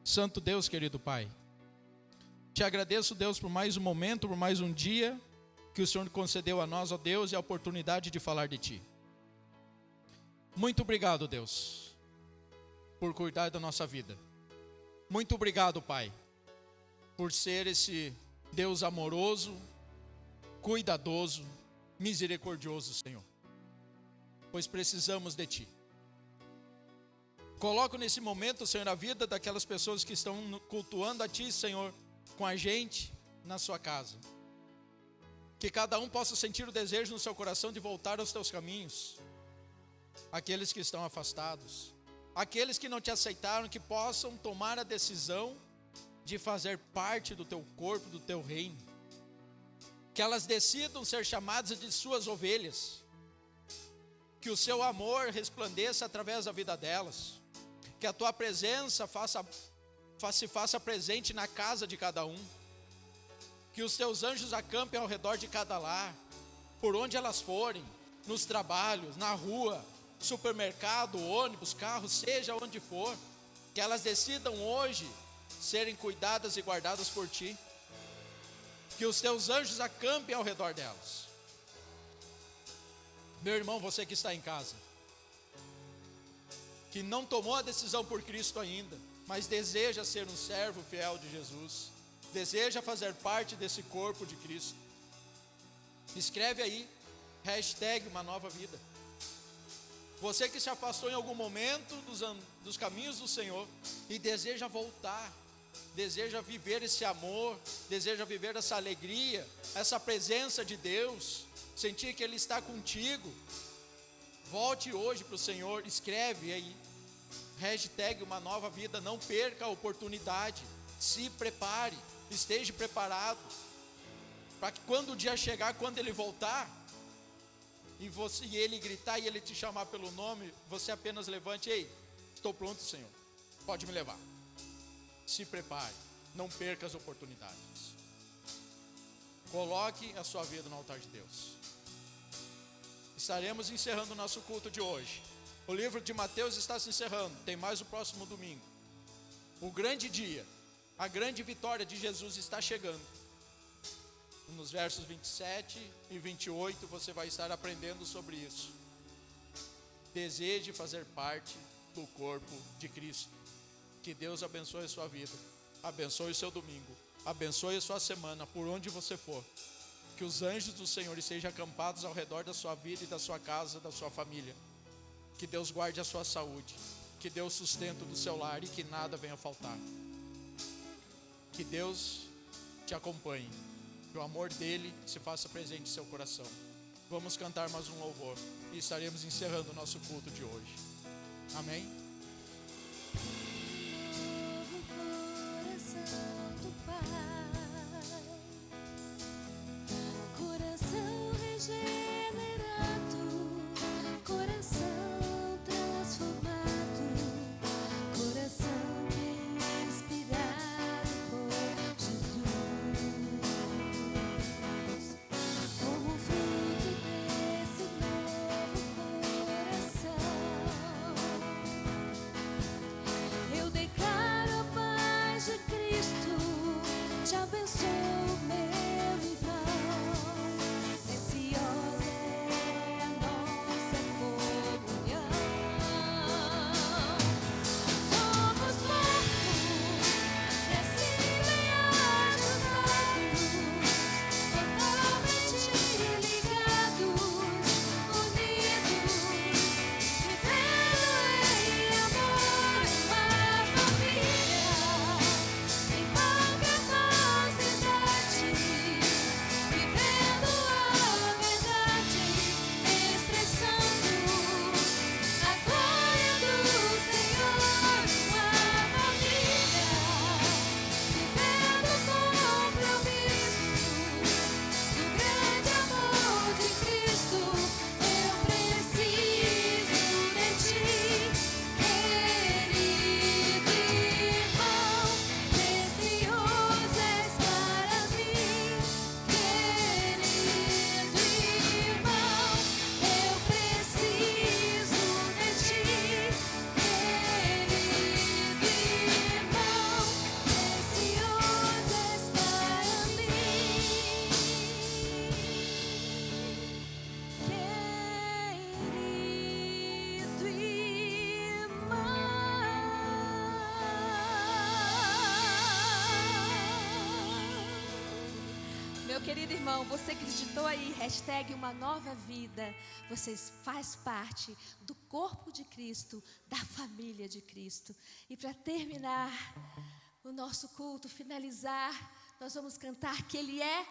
Santo Deus, querido Pai, te agradeço, Deus, por mais um momento, por mais um dia que o Senhor concedeu a nós, ó Deus, e a oportunidade de falar de Ti. Muito obrigado, Deus, por cuidar da nossa vida. Muito obrigado, Pai, por ser esse Deus amoroso, cuidadoso, misericordioso, Senhor, pois precisamos de Ti. Coloco nesse momento, Senhor, a vida daquelas pessoas que estão cultuando a Ti, Senhor, com a gente na sua casa. Que cada um possa sentir o desejo no seu coração de voltar aos Teus caminhos. Aqueles que estão afastados, aqueles que não Te aceitaram, que possam tomar a decisão de fazer parte do Teu corpo, do Teu reino. Que elas decidam ser chamadas de Suas ovelhas. Que o Seu amor resplandeça através da vida delas. Que a Tua presença se faça presente na casa de cada um. Que os Teus anjos acampem ao redor de cada lar, por onde elas forem, nos trabalhos, na rua, supermercado, ônibus, carro, seja onde for. Que elas decidam hoje serem cuidadas e guardadas por Ti. Que os Teus anjos acampem ao redor delas. Meu irmão, você que está em casa, que não tomou a decisão por Cristo ainda, mas deseja ser um servo fiel de Jesus, deseja fazer parte desse corpo de Cristo, escreve aí, hashtag uma nova vida. Você que se afastou em algum momento dos caminhos do Senhor e deseja voltar, deseja viver esse amor, deseja viver essa alegria, essa presença de Deus, sentir que Ele está contigo, volte hoje para o Senhor, escreve aí, hashtag uma nova vida, não perca a oportunidade, se prepare, esteja preparado, para que quando o dia chegar, quando Ele voltar, e Ele gritar e Ele te chamar pelo nome, você apenas levante, ei, estou pronto, Senhor, pode me levar. Se prepare, não perca as oportunidades. Coloque a sua vida no altar de Deus. Estaremos encerrando o nosso culto de hoje. O livro de Mateus está se encerrando, tem mais o próximo domingo. O grande dia, a grande vitória de Jesus está chegando. Nos versos 27 e 28 você vai estar aprendendo sobre isso. Deseje fazer parte do corpo de Cristo. Que Deus abençoe a sua vida, abençoe o seu domingo, abençoe a sua semana, por onde você for. Que os anjos do Senhor estejam acampados ao redor da sua vida e da sua casa, da sua família. Que Deus guarde a sua saúde, que Deus sustento do seu lar e que nada venha faltar. Que Deus te acompanhe, que o amor dele se faça presente em seu coração. Vamos cantar mais um louvor e estaremos encerrando o nosso culto de hoje. Amém? Coração regenerado, coração transformado, coração inspirado por Jesus. Como fruto desse novo coração, eu declaro a paz de Cristo, te abençoo, meu irmão. Preciosa é a nossa comunhão. Somos corpo, e assim bem ajustados, totalmente ligados, unidos, vivendo em amor, uma família, sem qualquer falsidade, vivendo a verdade, expressando a glória do Senhor, uma família, vivendo o compromisso do grande amor de Cristo. Eu preciso de ti, querido irmão, precioso és para mim, querido irmão. Eu preciso de ti, querido irmão, precioso és para mim, querido irmão. Meu querido irmão, você que digitou aí, hashtag uma nova vida, você faz parte do corpo de Cristo, da família de Cristo. E para terminar o nosso culto, finalizar, nós vamos cantar que Ele é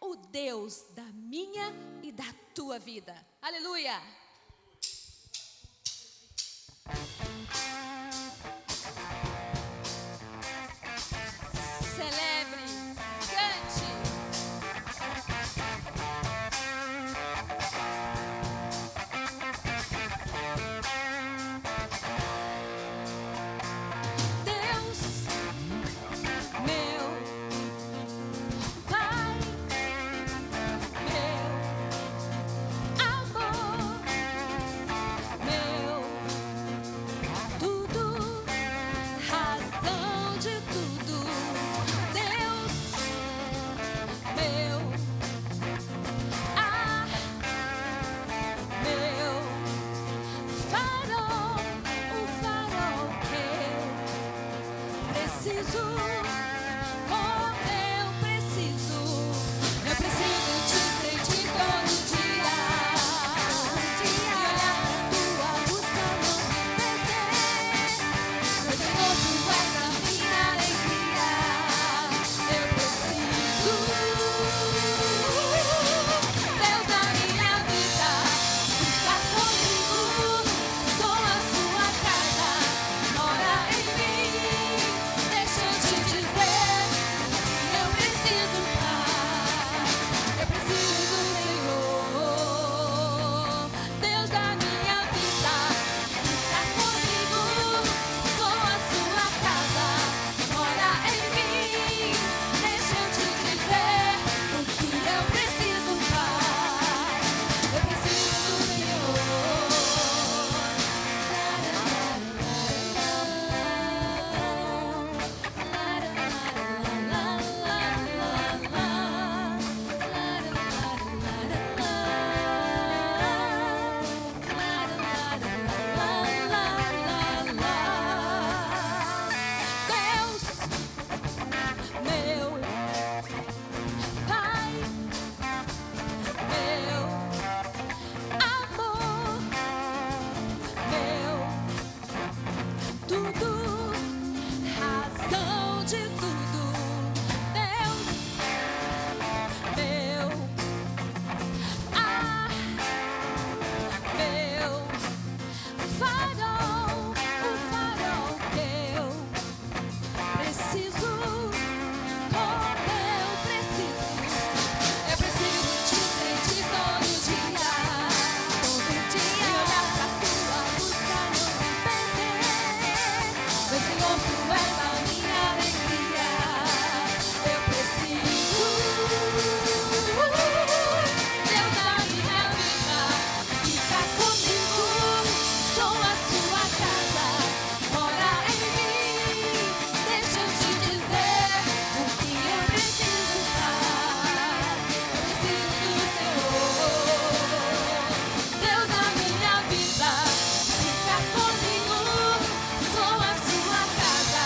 o Deus da minha e da tua vida. Aleluia! Celebre, cante. Deus, meu Pai, meu amor, casa mora em mim. Deixa eu te dizer o que eu preciso, Pai. Eu preciso do Senhor, Deus da minha vida. Fica comigo, sou a sua casa,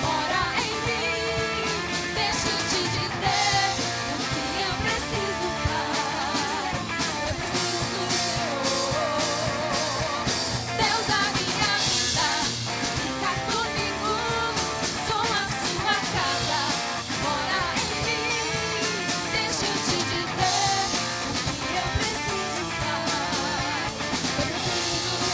mora em mim. Deixa eu te dizer o que eu preciso, Pai. Eu preciso do Senhor, Deus da minha vida. Fica comigo, sou a sua casa, mora em mim. Deixa eu te dizer o que eu preciso, Pai. Eu preciso do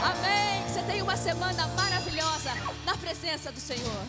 Amém. Que você tenha uma semana maravilhosa na presença do Senhor.